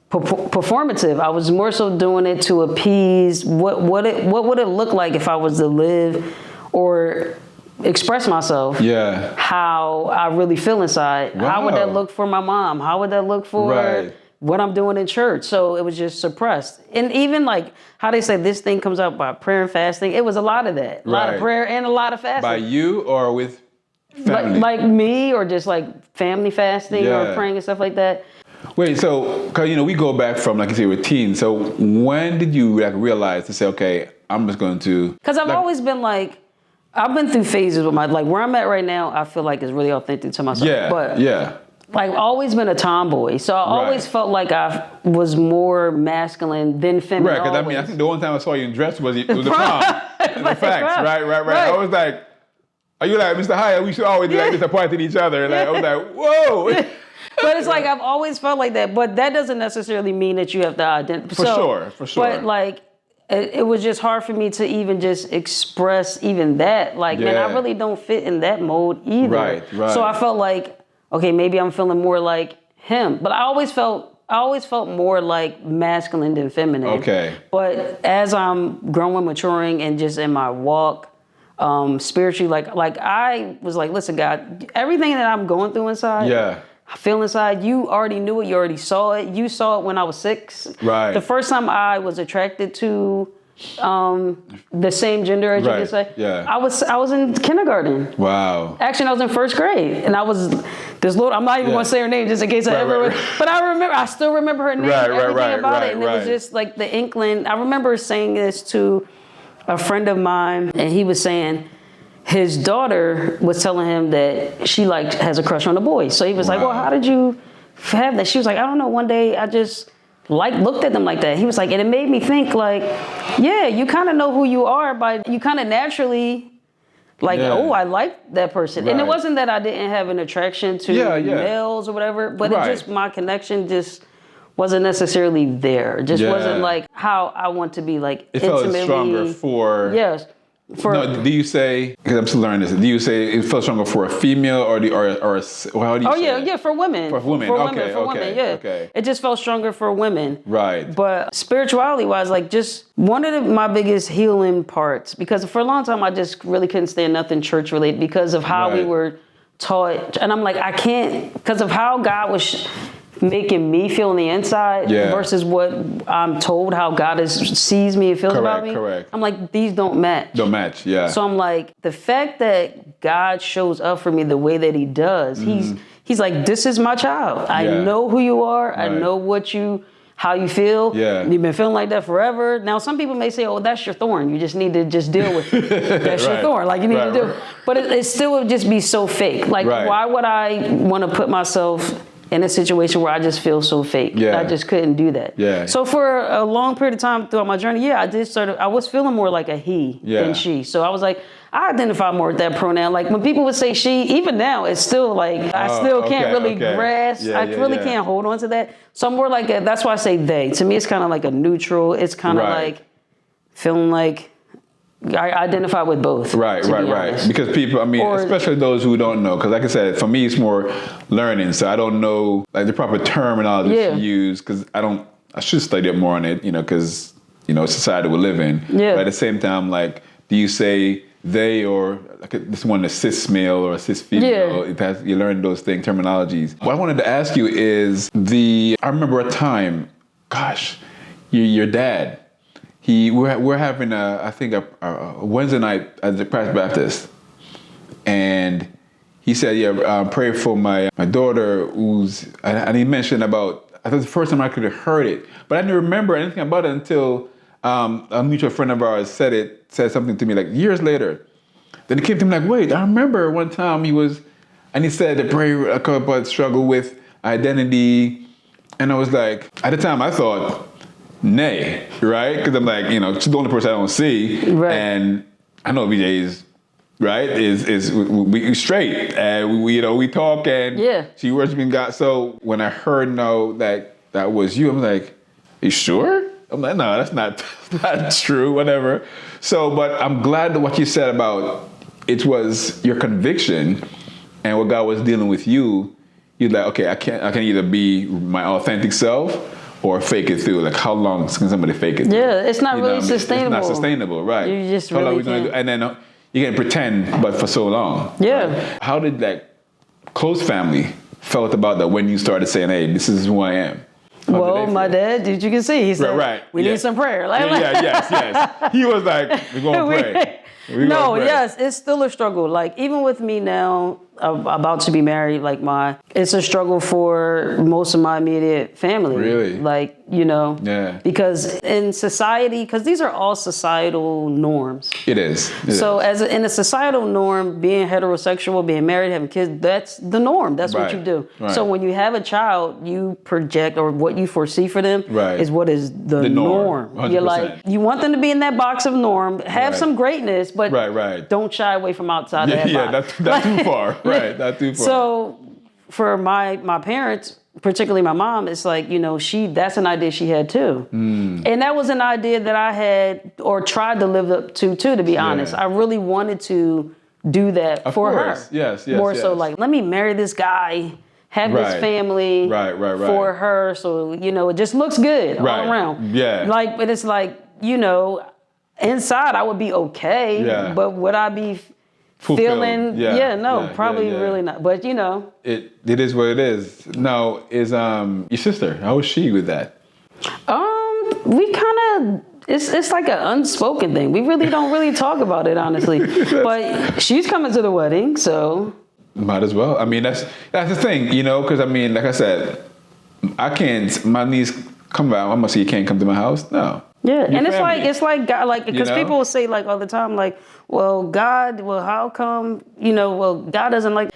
performative. I was more so doing it to appease what would it look like if I was to live or express myself. Yeah. How I really feel inside. Wow. How would that look for my mom? How would that look for Right. what I'm doing in church? So it was just suppressed. And even like how they say this thing comes out by prayer and fasting, it was a lot of that. A lot of prayer and a lot of fasting. By you or with family? Like me or just like family fasting Yeah. or praying and stuff like that. Wait, so, cause we go back from, like you say, routine. So when did you like realize to say, okay, I'm just going to? Because I've always been like, I've been through phases with like where I'm at right now, I feel like is really authentic to myself. Yeah, but yeah. Like always been a tomboy. So I always felt like I was more masculine than feminine. Right, because I think the only time I saw you in dress was the prom. The facts, right. I was like, are you like, Mr. Hyatt, we should always be like disappointed each other. Like, I was like, whoa. But it's like, I've always felt like that. But that doesn't necessarily mean that you have to identify. For sure. But like, it was just hard for me to even just express even that. Like, man, I really don't fit in that mode either. Right. So I felt like, okay, maybe I'm feeling more like him. But I always felt more like masculine than feminine. Okay. But as I'm growing, maturing, and just in my walk, spiritually, like I was like, listen, God, everything that I'm going through inside, I feel inside, you already knew it, you already saw it. You saw it when I was 6. Right. The first time I was attracted to the same gender, as you could say, I was in kindergarten. Wow. Actually, I was in 1st grade, and I was this little. I'm not even going to say her name just in case I ever. But I still remember her name, everything about it, and it was just like the inkling. I remember saying this to a friend of mine, and he was saying his daughter was telling him that she like has a crush on a boy. So he was like, "Well, how did you have that?" She was like, "I don't know. One day I just looked at them like that." He was like, and it made me think like, yeah, you kind of know who you are by you kind of naturally like, oh, I like that person. And it wasn't that I didn't have an attraction to males or whatever, but it just, my connection just wasn't necessarily there. It just wasn't like how I want to be like it intimately. Felt stronger for. Yes. No, do you say, because I'm still learning this, do you say it felt stronger for a female or how do you say yeah, for women. For women, okay. It just felt stronger for women. Right. But spirituality-wise, like just one of my biggest healing parts, because for a long time I just really couldn't stand nothing church-related because of how we were taught. And I'm like, I can't, because of how God was making me feel on the inside versus what I'm told how God sees me and feels about me. Correct. I'm like, these don't match. Yeah. So I'm like, the fact that God shows up for me the way that he does, he's like, this is my child. I know who you are. I know how you feel. You've been feeling like that forever. Now, some people may say, oh, that's your thorn. You just need to just deal with it. That's your thorn. Like, you need to do it. But it still would just be so fake. Like, why would I want to put myself in a situation where I just feel so fake? I just couldn't do that. So for a long period of time throughout my journey, I was feeling more like a he than she. So I was like, I identify more with that pronoun. Like when people would say she, even now, it's still like, I still can't really grasp. I really can't hold on to that. So I'm more like, that's why I say they. To me, it's kind of like a neutral. It's kind of like feeling like I identify with both. Right. Because people, especially those who don't know, because like I said, for me, it's more learning. So I don't know like the proper terminology to use because I should study up more on it, because, society we live in. But at the same time, like, do you say they or like this one, a cis male or a cis female? You learn those terminologies. What I wanted to ask you is I remember a time, your dad, we're having a Wednesday night at the Christ Baptist, and he said, pray for my daughter and he mentioned about, I think the first time I could have heard it, but I didn't remember anything about it until a mutual friend of ours said something to me like years later. Then it came to me like, wait, I remember one time he said to pray about struggle with identity, and I was like, at the time I thought, nay, right? Because I'm like, she's the only person I don't see, and I know BJ is right. Is we straight, and we talk, and she worshiping God. So when I heard that was you, I'm like, you sure? I'm like, no, that's not true. Whatever. So, but I'm glad that what you said about it was your conviction and what God was dealing with you, you're like, okay, I can either be my authentic self or fake it through. Like, how long can somebody fake it through? Yeah, it's not really sustainable. It's not sustainable, right? You just how really can't. And then you can pretend, but for so long. Yeah. Right? How did that close family felt about that when you started saying, hey, this is who I am? Well, my dad, you can see, he said, we need some prayer. Like, yes. He was like, we're going to pray. Yes, it's still a struggle. Like, even with me now, about to be married, like it's a struggle for most of my immediate family. Really? Like, because in society, because these are all societal norms. It is. So in a societal norm, being heterosexual, being married, having kids, that's the norm. That's what you do. Right. So when you have a child, you project, or what you foresee for them is what is the norm. 100%. You're like, you want them to be in that box of norm, have some greatness, but don't shy away from outside that box. That's too far. Right, not too far. So for my parents, particularly my mom, it's like, that's an idea she had too. And that was an idea that I had or tried to live up to too, to be honest. I really wanted to do that for her. Yes. More so like, let me marry this guy, have this family for her. So, it just looks good all around. Yeah. Like, but it's like, inside I would be okay, but would I be feeling? Probably really not. But it is what it is. Now, is your sister? How is she with that? We kind of. It's like an unspoken thing. We really don't really talk about it, honestly. But she's coming to the wedding, so might as well. I mean, that's the thing, because I mean, like I said, I can't. My niece come out. I'm gonna say you can't come to my house. No. Yeah, and it's like God, like, because people will say like all the time, like, God, how come, God doesn't like,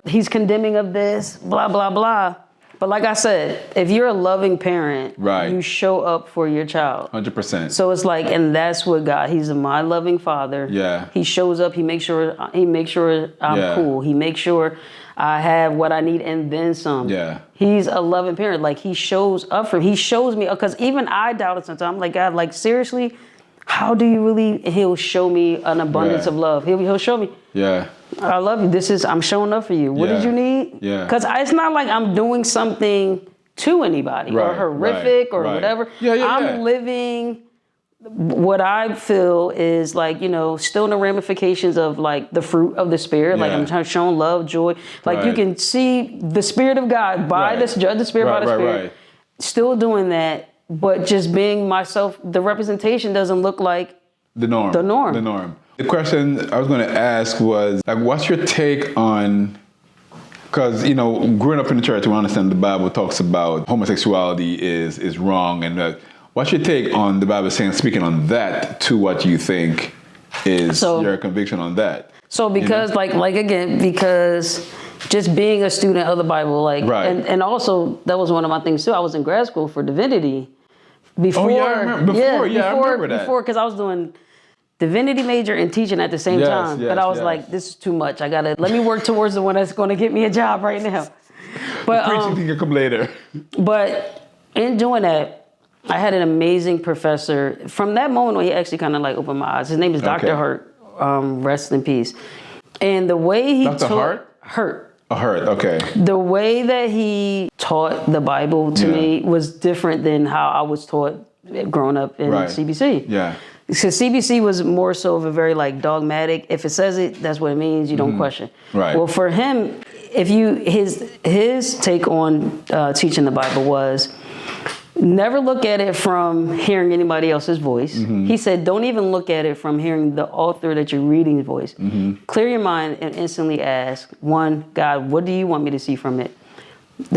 he's condemning of this, blah, blah, blah. But like I said, if you're a loving parent, you show up for your child. 100%. So it's like, and that's what God, he's my loving father. Yeah. He shows up, he makes sure I'm cool. He makes sure I have what I need and then some. Yeah. He's a loving parent. Like, he shows up for me. He shows me, because even I doubt it sometimes. I'm like, God, like, seriously, how do you really? He'll show me an abundance of love. He'll show me. Yeah. I love you. I'm showing up for you. What did you need? Yeah. Because it's not like I'm doing something to anybody or horrific or whatever. I'm living what I feel is like, still in the ramifications of like the fruit of the Spirit. Like, I'm showing love, joy. Like, you can see the Spirit of God by the Spirit by the Spirit. Still doing that, but just being myself. The representation doesn't look like the norm. The question I was going to ask was, like, what's your take on, because, growing up in the church, we understand the Bible talks about homosexuality is wrong, and what's your take on the Bible speaking on that to what you think is your conviction on that? So because because just being a student of the Bible, and also that was one of my things too. I was in grad school for divinity before. I remember that. Before, because I was doing divinity major and teaching at the same time. But I was like, this is too much. Let me work towards the one that's going to get me a job right now. But preaching can come later. But in doing that, I had an amazing professor. From that moment when he actually kind of like opened my eyes. His name is Dr. Hurt. Rest in peace. And the way he taught Hurt. Okay. The way that he taught the Bible to me was different than how I was taught growing up in CBC. Yeah. Because CBC was more so of a very like dogmatic. If it says it, that's what it means. You don't question. Right. Well, for him, his take on teaching the Bible was, never look at it from hearing anybody else's voice. Mm-hmm. He said, don't even look at it from hearing the author that you're reading's voice. Mm-hmm. Clear your mind and instantly ask, one, God, what do you want me to see from it?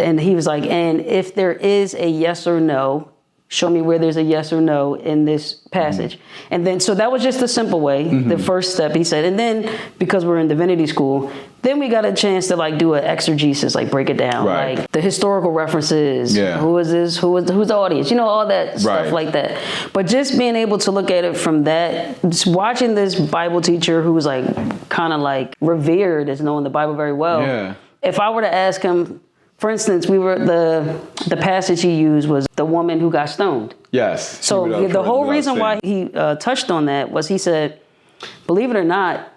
And he was like, and if there is a yes or no, show me where there's a yes or no in this passage. Mm-hmm. And then, so that was just a simple way, the first step, he said. And then, because we're in divinity school, then we got a chance to like do an exegesis, like break it down, like the historical references, who is this, who's the audience, all that stuff like that. But just being able to look at it from that, just watching this Bible teacher who was like kind of like revered as knowing the Bible very well. Yeah. If I were to ask him, for instance, the passage he used was the woman who got stoned. Yes. So the whole reason why he touched on that was he said, believe it or not,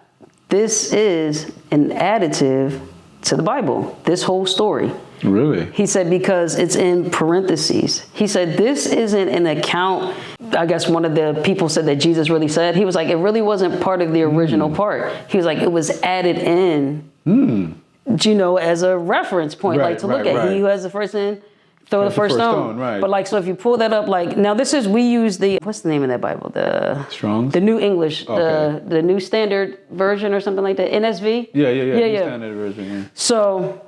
this is an additive to the Bible, this whole story. Really? He said, because it's in parentheses. He said, this isn't an account. I guess one of the people said that Jesus really said. He was like, it really wasn't part of the original part. He was like, it was added in, you know, as a reference point, like to look at. He who has the first in, throw the first stone. Right. But like, so if you pull that up, like, now this is, we use the, what's the name of that Bible? The Strong's? The New English, the New Standard Version or something like that. NSV? Yeah. New Standard Version, yeah. So,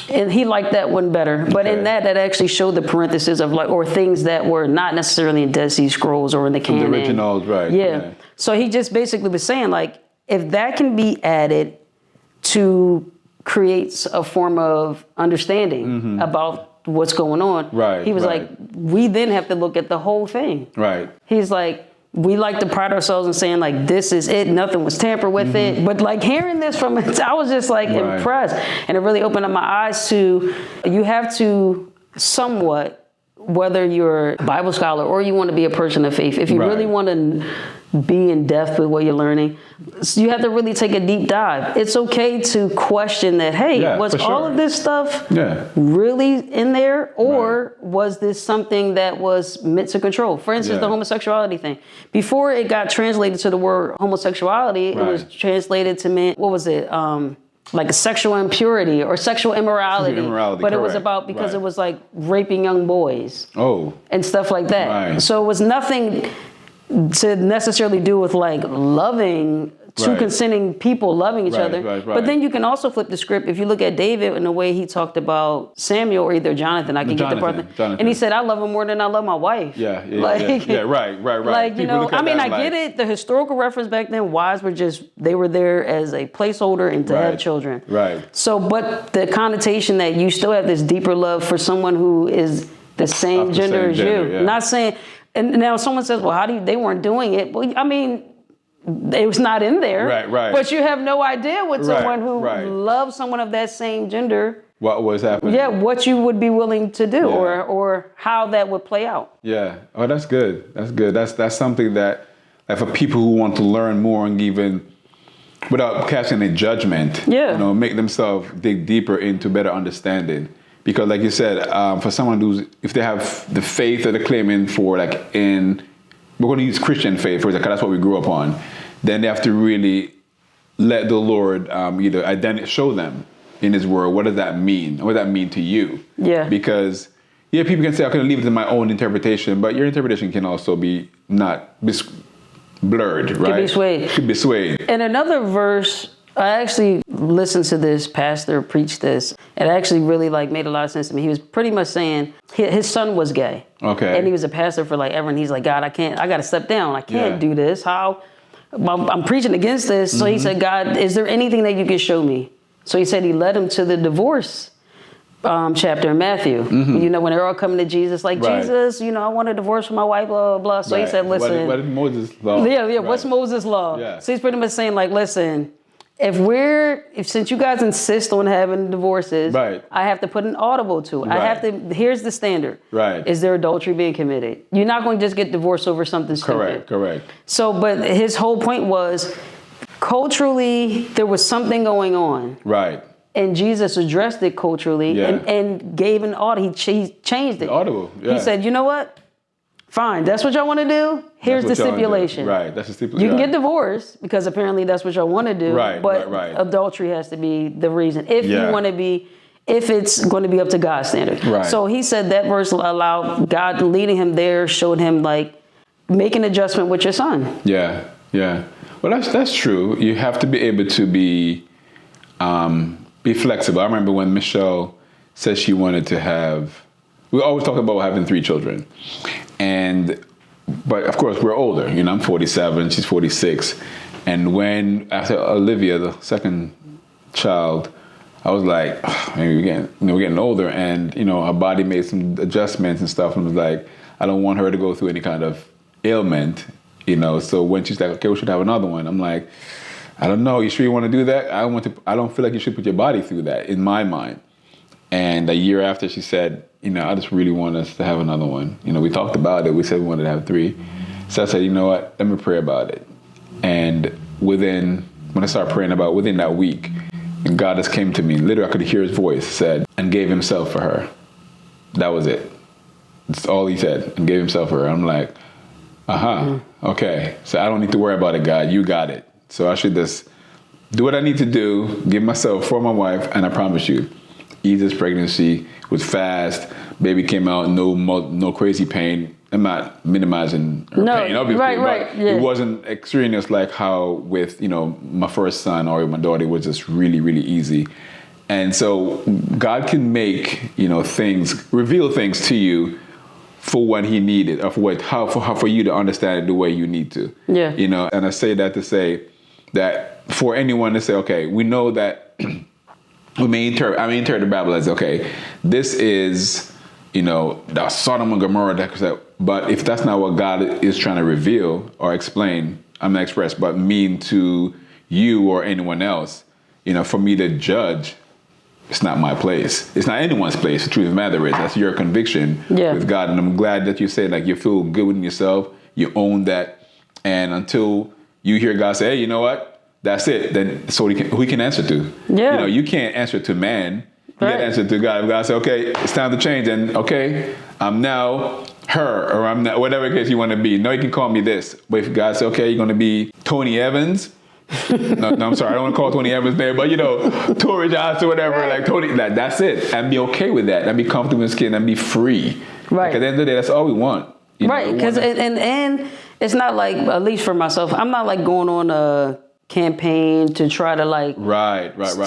and he liked that one better. But in that actually showed the parentheses of like, or things that were not necessarily in Dead Sea Scrolls or in the canon. The originals, right. Yeah. So he just basically was saying, like, if that can be added to create a form of understanding about what's going on. Right. He was like, we then have to look at the whole thing. Right. He's like, we like to pride ourselves in saying like, this is it, nothing was tampered with it. But like hearing this from it, I was just like impressed. And it really opened up my eyes to, you have to somewhat, whether you're a Bible scholar or you want to be a person of faith, if you really want to be in depth with what you're learning, you have to really take a deep dive. It's okay to question that, hey, was all of this stuff really in there? Or was this something that was meant to control? For instance, the homosexuality thing. Before it got translated to the word homosexuality, it was translated to mean, what was it? Like a sexual impurity or sexual immorality. But it was about, because it was like raping young boys. And stuff like that. So it was nothing to necessarily do with like loving two consenting people loving each other. But then you can also flip the script. If you look at David and the way he talked about Samuel or either Jonathan, I can get the part. And he said, I love him more than I love my wife. Right. Like, you know, I mean, I get it. The historical reference back then, wives were just, they were there as a placeholder and to have children. So, but the connotation that you still have this deeper love for someone who is the same gender as you. Not saying, and now someone says, well, how do you, they weren't doing it. Well, I mean, it was not in there. But you have no idea what someone who loves someone of that same gender. What was happening. What you would be willing to do or how that would play out. Oh, that's good. That's something that, like, for people who want to learn more and even without casting a judgment, you know, make themselves dig deeper into better understanding. Because like you said, for someone who's, if they have the faith that they're claiming for, like we're going to use Christian faith, because that's what we grew up on, then they have to really let the Lord either show them in His Word, what does that mean? What does that mean to you? Because, people can say, I'm going to leave it to my own interpretation, but your interpretation can also be blurred, right? Could be swayed. And another verse, I actually listened to this pastor preach this. It actually really made a lot of sense to me. He was pretty much saying his son was gay. And he was a pastor for ever. And he's like, God, I got to step down. I can't do this. How? I'm preaching against this. So he said, God, is there anything that you can show me? So he said he led him to the divorce chapter in Matthew. You know, when they're all coming to Jesus, Jesus, I want a divorce from my wife, blah, blah, blah. So he said, listen. What is Moses' law? What's Moses' law? So he's pretty much saying, listen, since you guys insist on having divorces, I have to put an audible to it. Here's the standard. Is there adultery being committed? You're not going to just get divorced over something stupid. Correct. So, but his whole point was, culturally, there was something going on. And Jesus addressed it culturally and gave an audible. He changed it. Audible, He said, you know what? Fine, that's what y'all want to do? Here's the stipulation. That's the stipulation. You can get divorced because apparently that's what y'all want to do. But adultery has to be the reason. If you want to be, if it's going to be up to God's standard. So he said that verse allowed God leading him there, showed him make an adjustment with your son. Well, that's true. You have to be able to be flexible. I remember when Michelle said she wanted to have, we always talk about having 3 children. But of course we're older, I'm 47, she's 46. And after Olivia, the second child, I was like, maybe we're getting older, and our body made some adjustments and stuff, and was like, I don't want her to go through any kind of ailment, so when she's like, okay, we should have another one, I'm like, I don't know, you sure you want to do that? I don't feel like you should put your body through that, in my mind. And a year after, she said, I just really want us to have another one. We talked about it. We said we wanted to have 3. So I said, you know what? Let me pray about it. And within when I started praying about within that week, and God just came to me. Literally, I could hear his voice said, and gave himself for her. That was it. That's all he said, and gave himself for her. I'm like, okay. So I don't need to worry about it, God. You got it. So I should just do what I need to do, give myself for my wife, and I promise you, easiest pregnancy, was fast, baby came out, no crazy pain. I'm not minimizing her pain, obviously, but it wasn't extraneous like how with, my first son or my daughter, it was just really, really easy. And so God can make, reveal things to you for what he needed, or for you to understand it the way you need to. Yeah. And I say that to say that for anyone to say, okay, we know that I may interpret the Bible as, okay, this is, the Sodom and Gomorrah, but if that's not what God is trying to reveal or explain, but mean to you or anyone else, for me to judge, it's not my place. It's not anyone's place. The truth of the matter is, that's your conviction with God. And I'm glad that you say, like, you feel good with yourself, you own that. And until you hear God say, hey, you know what? That's it. Then so who he can answer to? Yeah. You can't answer to man. You can't answer to God. If God says, okay, it's time to change, and okay, I'm now her, or I'm not, whatever case you want to be. No, you can call me this. But if God says, okay, you're going to be Tony Evans. no, I'm sorry, I don't want to call Tony Evans there, but Tory Johnson or whatever, like Tony, that's it. And be okay with that. And be comfortable in skin and be free. Right. Like at the end of the day, that's all we want. Right. Because and it's not like, at least for myself, I'm not like going on a campaign to try to like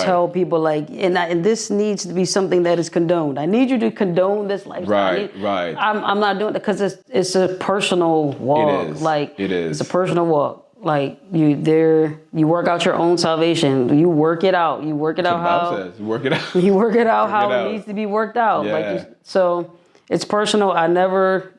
tell people like, and this needs to be something that is condoned. I need you to condone this lifestyle. Right. I'm not doing it because it's a personal walk. It is. Like it is. It's a personal walk. Like you work out your own salvation. You work it out. You work it out how says. Work it out. You work it out how it needs to be worked out. Yeah. So it's personal. I never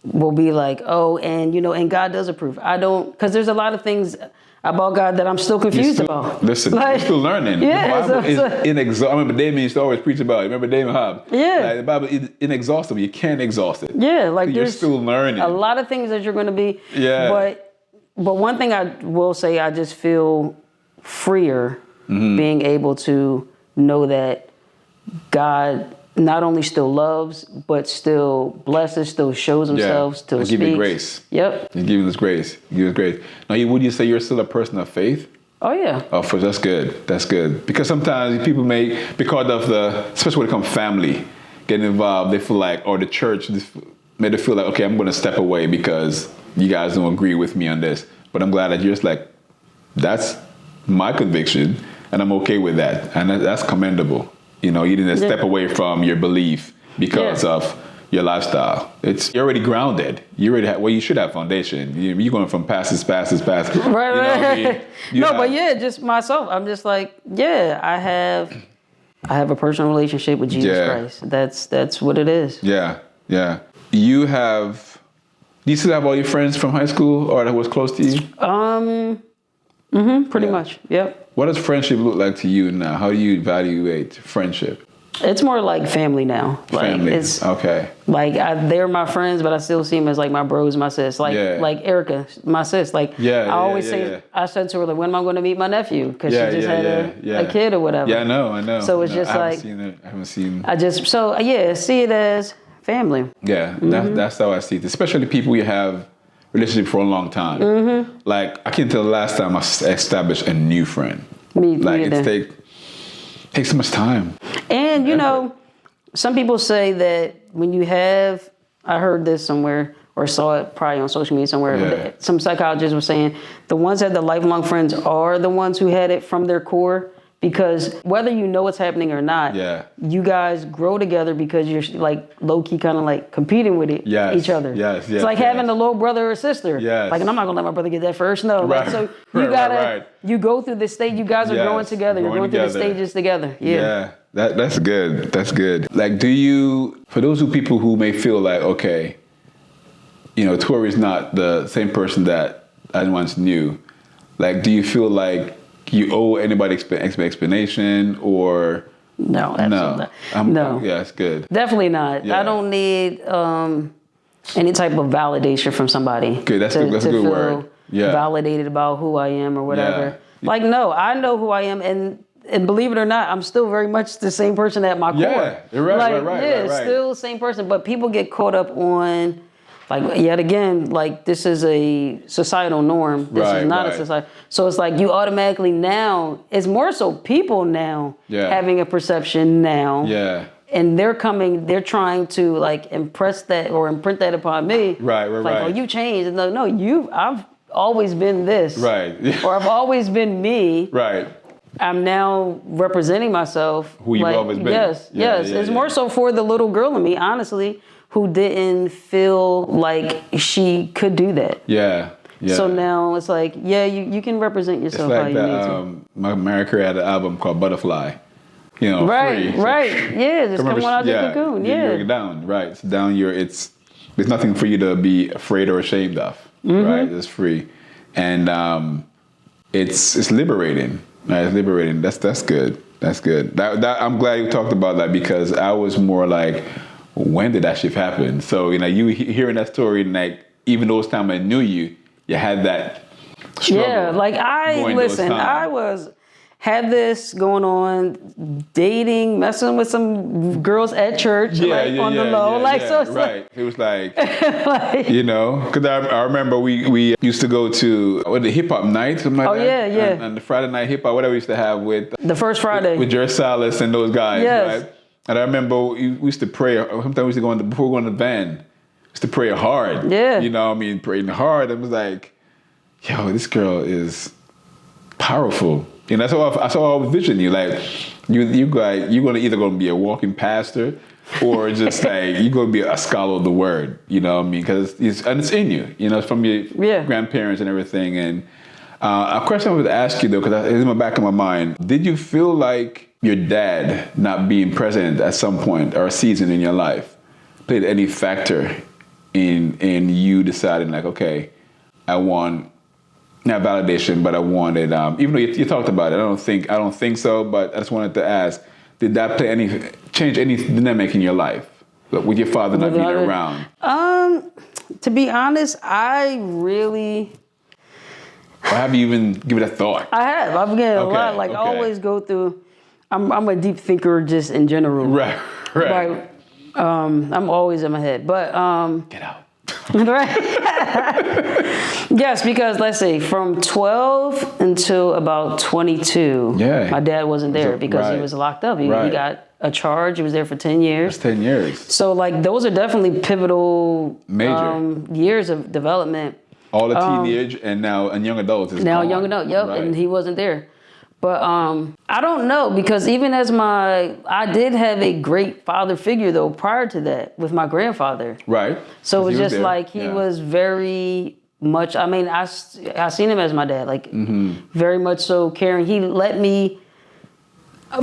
will be like, oh, and God does approve. I don't, because there's a lot of things about God that I'm still confused about. Listen, you're still learning. Yeah, the Bible is inexhaustible. I remember Damien used to always preach about it. Remember Damien Hobbs? Yeah. The Bible is inexhaustible. You can't exhaust it. Yeah, like you're still learning. A lot of things that you're going to be. Yeah. But one thing I will say, I just feel freer being able to know that God not only still loves, but still blesses, still shows himself, still speaks. Give you grace. Yep. He's giving us grace. Give us grace. Now, would you say you're still a person of faith? Oh, yeah. Oh, that's good. That's good. Because sometimes people because of especially when it comes to family, getting involved, they feel like, or the church made it feel like, okay, I'm going to step away because you guys don't agree with me on this. But I'm glad that you're just like, that's my conviction, and I'm okay with that. And that's commendable. You didn't step away from your belief because of your lifestyle. You're already grounded. You already you should have foundation. You're going from past. Right. Just myself. I'm just like, I have a personal relationship with Jesus Christ. That's what it is. Yeah. Yeah. Do you still have all your friends from high school or that was close to you? Pretty much. Yep. What does friendship look like to you now? How do you evaluate friendship? It's more like family now. Family. Okay. Like they're my friends, but I still see them as like my bros, my sis. Like Erica, my sis. Like I always say, I said to her, like, when am I going to meet my nephew? Because she just had a kid or whatever. Yeah, I know. So it's just I haven't seen it. I just see it as family. Yeah, that's how I see it. Especially people you have relationship for a long time. Like I can't tell the last time I established a new friend. Me it takes so much time. And some people say that when you have, I heard this somewhere or saw it probably on social media somewhere. Some psychologists were saying the ones that the lifelong friends are the ones who had it from their core. Because whether you know what's happening or not, you guys grow together because you're like low-key kind of like competing with each other. It's like having a little brother or sister. Like, and I'm not going to let my brother get that first. No. Right. Like, so you gotta, you go through this stage. You guys are growing together. You're going through the stages together. Yeah. That's good. That's good. Like, for those people who may feel like, okay, Tori's not the same person that I once knew. Like, do you feel like you owe anybody explanation or no? Absolutely not. No. Yeah, it's good. Definitely not. I don't need any type of validation from somebody. Good. That's a good word. Validated about who I am or whatever. Like, no, I know who I am, and believe it or not, I'm still very much the same person at my core. Yeah, right, right. Still the same person. But people get caught up on, like, yet again, like, this is a societal norm. This is not a society. So it's like you automatically now, it's more so people now having a perception now. Yeah. And they're trying to, like, impress that or imprint that upon me. Right. Like, oh, you changed. And no, I've always been this. Right. Or I've always been me. Right. I'm now representing myself. Who you've always been. Yes. It's more so for the little girl in me, honestly, who didn't feel like she could do that. Yeah. So now it's like, you can represent yourself it's like how you need to. Mariah Carey had an album called Butterfly. You know, right. Yeah, just come out of the cocoon. You're down, right? It's down. There's nothing for you to be afraid or ashamed of, right? It's free, and it's liberating. Right? It's liberating. That's good. That's good. That I'm glad you talked about that, because I was more like, when did that shift happen? So you hearing that story, and like even those times I knew you had that struggle. Yeah, like I had this going on, dating, messing with some girls at church, on the low. So it's right. It was like, because I remember we used to go to the hip hop night, something like that. And the Friday night hip hop, whatever we used to have with the first Friday with Jerry Salas and those guys, right? And I remember we used to pray. Sometimes we used to go before we go in the van, we used to pray hard. Yeah. Praying hard. It was like, yo, this girl is powerful. That's how I vision you. Like, you're gonna either gonna be a walking pastor, or just like you're gonna be a scholar of the word. You know what I mean? Because it's in you. It's from your grandparents and everything. And a question I would ask you though, because it's in the back of my mind: did you feel like your dad not being present at some point or a season in your life played any factor in you deciding, like, okay, I want not validation, but I wanted, even though you talked about it, I don't think so, but I just wanted to ask, did that change any dynamic in your life with your father not being around? To be honest, I really... Or have you even given it a thought? I have. I've given it a lot. Like, I always go through... I'm a deep thinker just in general. Right. Like, I'm always in my head, but... Get out. Right. Yes, because let's see, from 12 until about 22, my dad wasn't there because he was locked up. He got a charge. He was there for 10 years. That's 10 years. So, like, those are definitely pivotal years of development. All the teenage and young adults is now gone. Young adult, and he wasn't there. But I don't know, because even as I did have a great father figure though prior to that with my grandfather. Right. So it was just like he was very much. I mean, I seen him as my dad, like very much so caring. He let me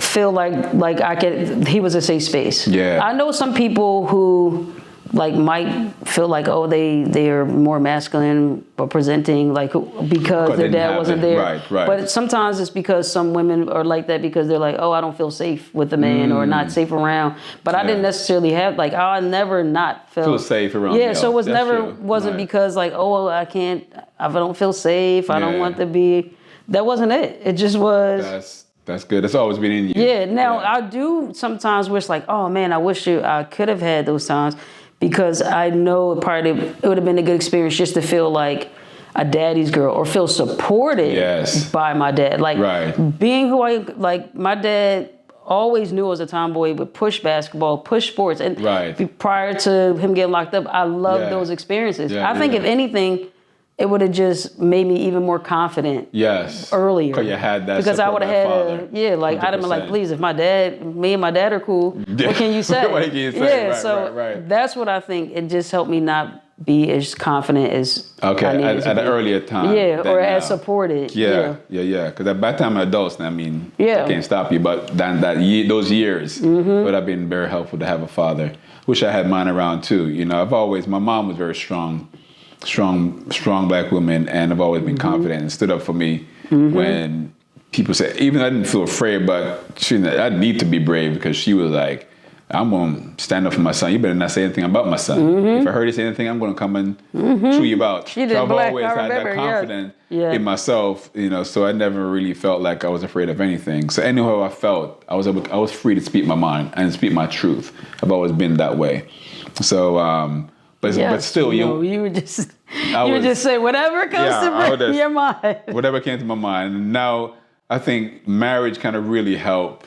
feel like I could. He was a safe space. Yeah. I know some people who like might feel like, oh, they are more masculine or presenting like because their dad wasn't there. Right. But sometimes it's because some women are like that because they're like, oh, I don't feel safe with the man or not safe around. But I didn't necessarily have like, I never not feel safe around. Yeah, so it wasn't because like, oh, I don't feel safe. I don't want to be. That wasn't it. It just was. That's good. That's always been in you. Yeah. Now I do sometimes wish like, oh man, I wish I could have had those times. Because I know it would have been a good experience just to feel like a daddy's girl or feel supported by my dad. Like being who my dad always knew I was a tomboy, would push basketball, push sports. And prior to him getting locked up, I loved those experiences. I think if anything, it would have just made me even more confident. Earlier. Because you had that. Because I would have had I'd have been like, please, if me and my dad are cool, what can you say? What can you say? Right. That's what I think. It just helped me not be as confident as I needed at an earlier time. Or as supported. Yeah. Because by the time adults, I mean, I can't stop you. But then those years would have been very helpful to have a father. Wish I had mine around too. My mom was very strong black woman, and I've always been confident and stood up for me when people said, even I didn't feel afraid, but I need to be brave because she was like, I'm going to stand up for my son. You better not say anything about my son. If I heard you say anything, I'm going to come and chew you out. So I've always had that confidence in myself, so I never really felt like I was afraid of anything. So anyhow I felt, I was free to speak my mind and speak my truth. I've always been that way. So, but still, you would just say whatever comes to your mind. Whatever came to my mind. And now I think marriage kind of really helped.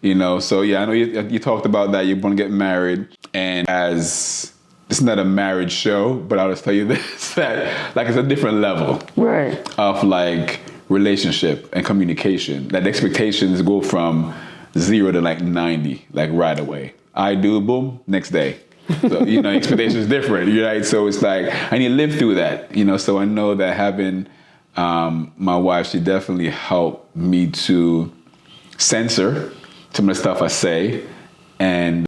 So I know you talked about that. You want to get married, and as it's not a marriage show, but I'll just tell you this: that like it's a different level, of like relationship and communication. That the expectations go from 0 to like 90, like right away. I do, boom, next day. So expectations is different, right? So it's like I need to live through that, So I know that having my wife, she definitely helped me to censor some of the stuff I say, and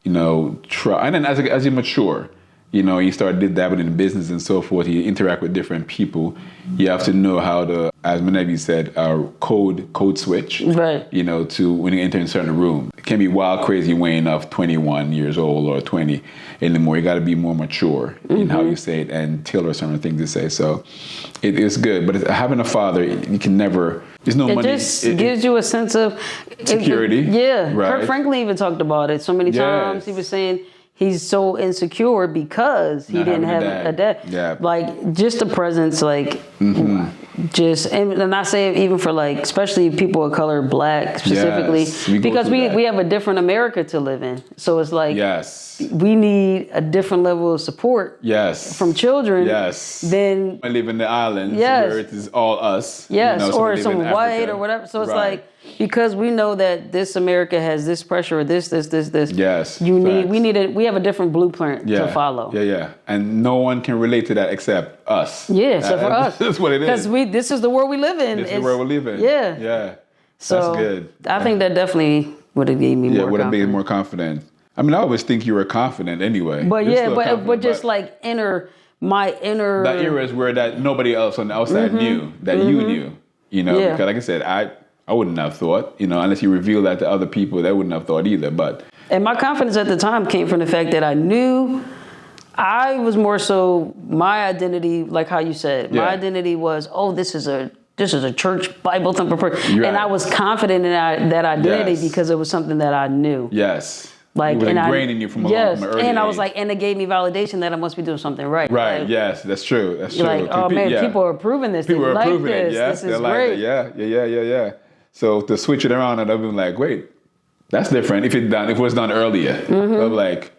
try. And then as you mature, you start dabbling in business and so forth. You interact with different people. You have to know how to, as Manevi said, code switch. Right. To when you enter in a certain room. It can be wild, crazy Wayne of 21 years old or 20 anymore. You got to be more mature in how you say it and tailor certain things to say. So it is good. But having a father, you can never. There's no money. It just gives you a sense of security. Right. Kirk Franklin Franklin even talked about it so many times. He was saying he's so insecure because he didn't have a dad. Yeah. Like just the presence, like and I say it even for like, especially people of color, Black specifically, because we have a different America to live in. So it's like we need a different level of support from children than I live in the islands where it is all us. Or someone white or whatever. So it's like, because we know that this America has this pressure or this. Yes. We have a different blueprint to follow. Yeah. And no one can relate to that except us. Yeah, except for us. That's what it is. Because this is the world we live in. This is the world we live in. Yeah. So that's good. I think that definitely would have made me more confident. Yeah, would have made me more confident. I mean, I always think you were confident anyway. But but just like my inner. That era is where that nobody else on the outside knew that you knew. Because like I said, I wouldn't have thought, unless you reveal that to other people, they wouldn't have thought either. And my confidence at the time came from the fact that I knew I was more so my identity, like how you said, my identity was, this is a church Bible thumper person. And I was confident in that identity because it was something that I knew. Yes. Like, it was ingrained in you from an early age. I was like, and it gave me validation that I must be doing something right. Right, like, yes, that's true. That's like, oh man, people are approving this. People are like approving this. it. Yes, this is great. Yeah. So to switch it around, and I've been like, wait, that's different. If it was done earlier, I'm like,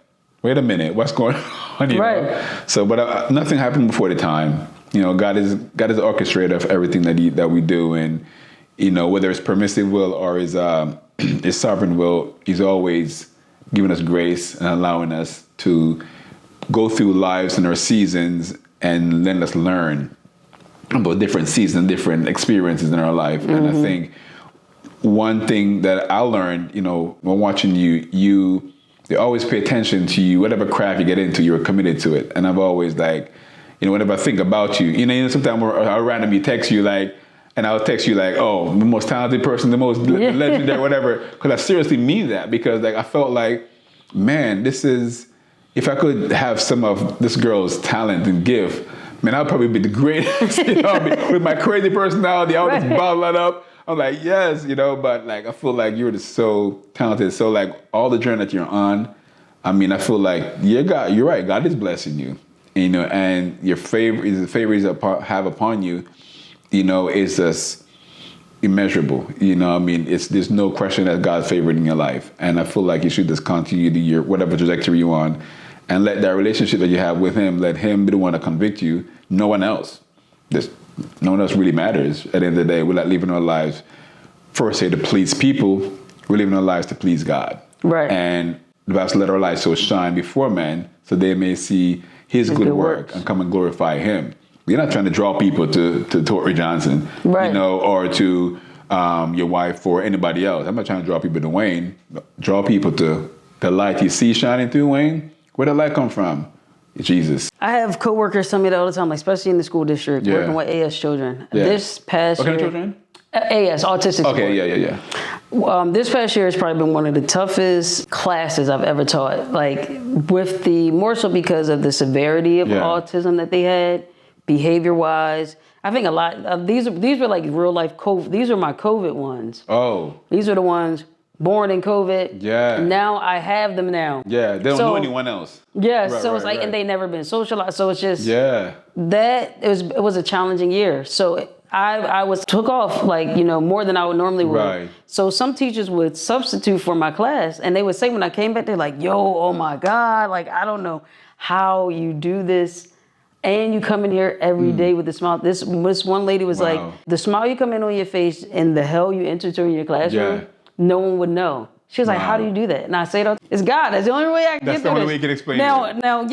wait a minute, what's going on? Right. So, but nothing happened before the time. God is the orchestrator of everything that we do, and whether it's permissive will or his sovereign will, He's always giving us grace and allowing us to go through lives and our seasons and letting us learn about different seasons, different experiences in our life. And I think one thing that I learned, when watching you they always pay attention to you, whatever craft you get into, you're committed to it. And I've always like, whenever I think about you, sometimes I'll randomly text you like, and I'll text you like, oh, the most talented person, the most legendary, whatever. Because I seriously mean that, because like I felt like, man, this is, if I could have some of this girl's talent and gift, man, I'll probably be the greatest. With my crazy personality, I'll just bottle it up. I'm like, yes, but like I feel like you're just so talented. So like all the journey that you're on, I mean, I feel like you're right. God is blessing you, and your favors have upon you, is just immeasurable. I mean, there's no question that God's favored in your life. And I feel like you should just continue your whatever trajectory you're on, and let that relationship that you have with Him, let Him be the one to convict you. No one else. No one else really matters. At the end of the day, we're not living our lives, first say to please people, we're living our lives to please God. Right. And the Bible says, let our light so shine before men, so they may see His good work and come and glorify Him. You're not trying to draw people to Tori Johnson, or to your wife or anybody else. I'm not trying to draw people to Wayne. Draw people to the light you see shining through Wayne. Where did the light come from? Jesus. I have coworkers tell me that all the time, especially in the school district, working with AS children. This past year, what kind of children? AS, autistic. Okay, yeah. This past year has probably been one of the toughest classes I've ever taught. Like with the more so because of the severity of autism that they had, behavior-wise. I think a lot of these were like real life COVID. These are my COVID ones. Oh, these are the ones born in COVID. Yeah. Now I have them now. Yeah, they don't know anyone else. Yeah, so it's like, and they never been socialized. So it's just that it was a challenging year. So I was took off like, more than I would normally would. Right. So some teachers would substitute for my class, and they would say when I came back, they're like, yo, oh my God, like I don't know how you do this. And you come in here every day with a smile. This one lady was like, the smile you come in on your face and the hell you enter to in your classroom, no one would know. She was like, how do you do that? And I say, it's God. That's the only way I can get through this. That's the only way you can explain it. Now,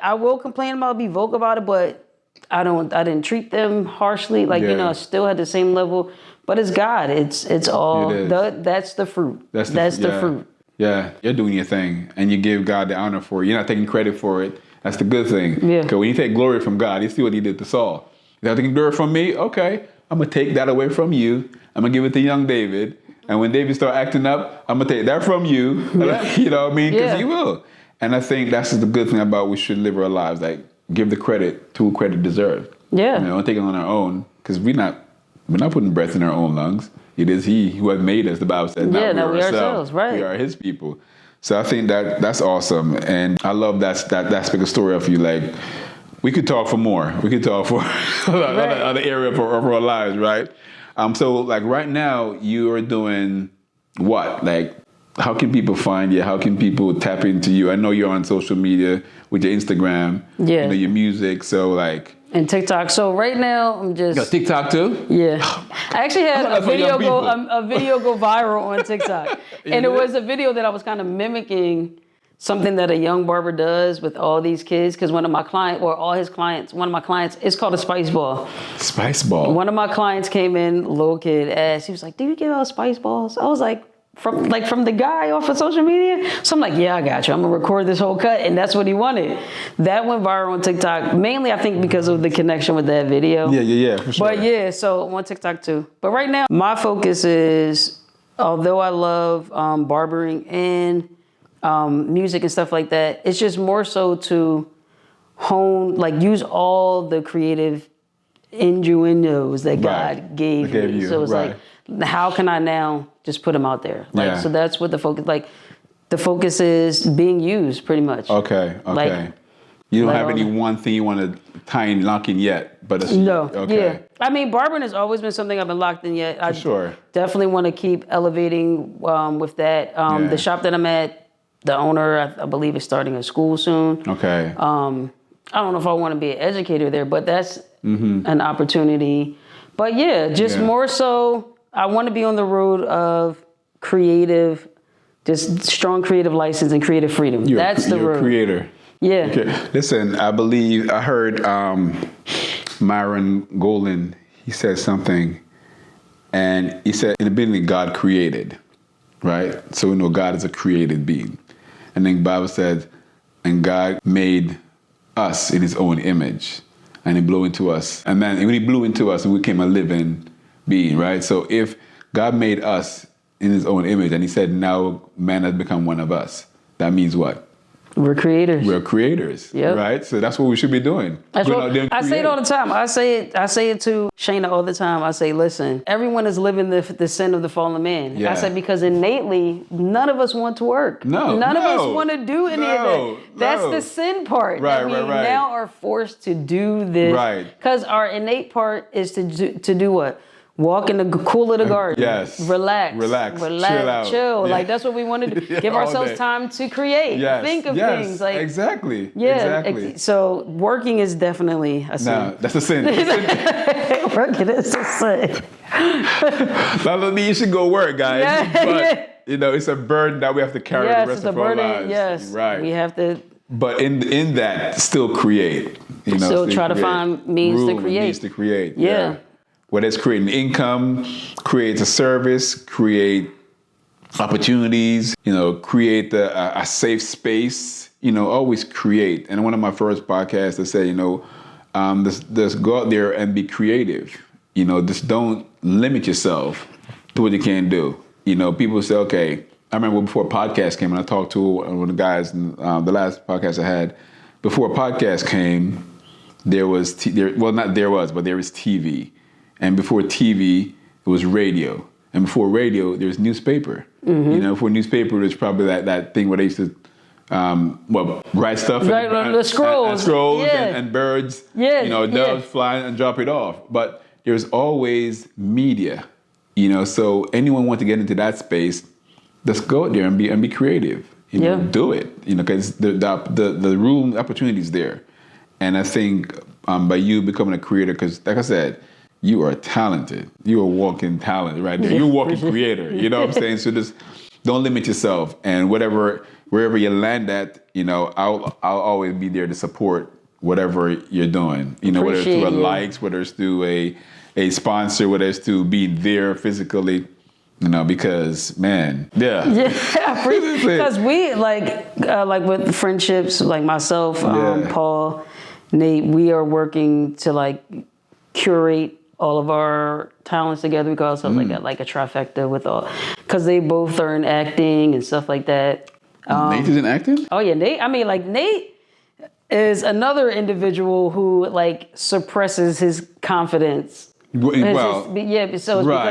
I will complain about it, be vocal about it, but I didn't treat them harshly. Like, I still had the same level. But it's God. It's all, that's the fruit. That's the fruit. Yeah, you're doing your thing. And you give God the honor for it. You're not taking credit for it. That's the good thing. Yeah. Because when you take glory from God, you see what he did to Saul. You're taking glory from me? Okay. I'm going to take that away from you. I'm going to give it to young David. And when David start acting up, I'm going to take that from you. Yeah. You know what I mean? Because he will. And I think that's the good thing about we should live our lives. Like, give the credit to who credit deserves. Yeah. Don't take it on our own. Because we're not putting breath in our own lungs. It is he who has made us, the Bible says. Not we ourselves. Right. We are his people. So I think that's awesome, and I love that aspect of story of you. Like, we could talk for more. We could talk for other area of our lives, right? So like right now, you are doing what? Like, how can people find you? How can people tap into you? I know you're on social media with your Instagram, your music. So like. And TikTok. So right now I'm just. You got TikTok too? Yeah. I actually had a video go viral on TikTok. And it was a video that I was kind of mimicking something that a young barber does with all these kids. Because one of my clients, it's called a spice ball. Spice ball. One of my clients came in, little kid, asked, he was like, do you give out spice balls? I was like, from the guy off of social media. So I'm like, yeah, I got you. I'm gonna record this whole cut, and that's what he wanted. That went viral on TikTok, mainly I think because of the connection with that video. Yeah, for sure. But so I'm on TikTok too. But right now, my focus is, although I love barbering and music and stuff like that, it's just more so to hone, like use all the creative innuendos that God gave me. So it's like, how can I now just put them out there? Like, so that's what the focus is being used pretty much. Okay. Like, you don't have any one thing you want to tie and lock in yet, but it's, no. Okay. Yeah. I mean, barbering has always been something I've been locked in yet. I definitely want to keep elevating with that. The shop that I'm at, the owner, I believe, is starting a school soon. Okay. I don't know if I want to be an educator there, but that's an opportunity. But more so, I want to be on the road of creative, just strong creative license and creative freedom. That's the road. You're a creator. Yeah. Okay. Listen, I heard Myron Golden, he said something, and he said, in the beginning, God created, right? So we know God is a created being. And then the Bible said, and God made us in his own image, and he blew into us. And then when he blew into us, we became a living being, right? So if God made us in his own image and he said, now man has become one of us, that means what? We're creators. We're creators, right? So that's what we should be doing. I say it all the time. I say it to Shayna all the time. I say, listen, everyone is living the sin of the fallen man. Yeah. I said, because innately, none of us want to work. None of us want to do any of that. That's the sin part. Right, that we now are forced to do this. Right. Because our innate part is to do what? Walk in the cool of the garden. Yes. Relax. Chill out. Yeah. Like, that's what we want to do. Give ourselves time to create. Yes. Think of things. Like, exactly. Yeah. Exactly. So working is definitely a sin. No, that's a sin. Working is a sin. That doesn't mean you should go work, guys. Yeah. But, it's a burden that we have to carry the rest of our lives. Yes. Right. We have to. But in that, still create. Still try to find means to create. Yeah. Whether it's creating income, create a service, create opportunities, create a safe space, always create. And one of my first podcasts, I said, just go out there and be creative. Just don't limit yourself to what you can't do. people say, okay, I remember before podcast came, and I talked to one of the guys in the last podcast I had. Before podcast came, there was TV. And before TV, it was radio. And before radio, there was newspaper. Before newspaper, there's probably that thing where they used to write stuff. Right, the scrolls. And birds, doves fly and drop it off. But there's always media, so anyone want to get into that space, let's go out there and be creative. Do it, because the room, opportunity is there. And I think by you becoming a creator, because like I said, you are talented. You are walking talent right there. You're a walking creator. You know what I'm saying? So just don't limit yourself. And wherever you land at, I'll always be there to support whatever you're doing. Whether it's through likes, whether it's through a sponsor, whether it's through being there physically. Because because we like with friendships, like myself, Paul, Nate, we are working to like curate all of our talents together. We call ourselves like a trifecta with all, because they both are in acting and stuff like that. Nate is in acting? Oh yeah, Nate. I mean, like Nate is another individual who like suppresses his confidence. So it's because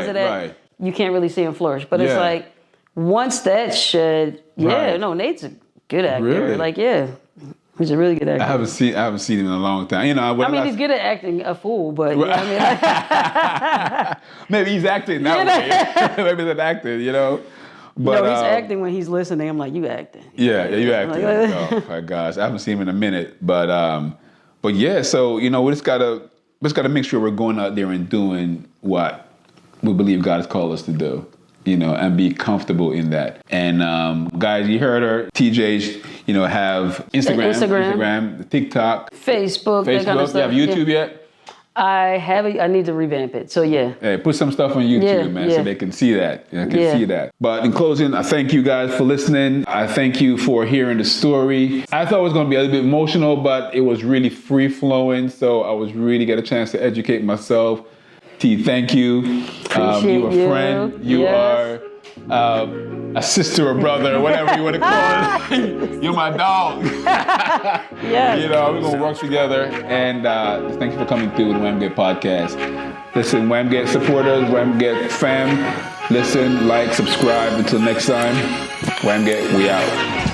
of that. You can't really see him flourish. But it's like, once that's shed, Nate's a good actor. Really? Like, he's a really good actor. I haven't seen him in a long time. He's good at acting a fool, but maybe he's acting that way. Maybe he's an actor, But he's acting when he's listening. I'm like, you acting. Yeah, you acting. Oh my gosh, I haven't seen him in a minute. But so we just gotta make sure we're going out there and doing what we believe God has called us to do, and be comfortable in that. And guys, you heard her. TJ's, have Instagram, TikTok, Facebook. That kind of stuff. You have YouTube yet? I have it. I need to revamp it. So Hey, put some stuff on YouTube, man, so they can see that. See that. But in closing, I thank you guys for listening. I thank you for hearing the story. I thought it was going to be a little bit emotional, but it was really free flowing. So I was really get a chance to educate myself. T, thank you. You're a friend. You are a sister or brother, or whatever you want to call it. You're my dog. We're going to work together. And thank you for coming through the WAMGET Podcast. Listen, WAMGET supporters, WAMGET fam, listen, like, subscribe. Until next time, WAMGET, we out.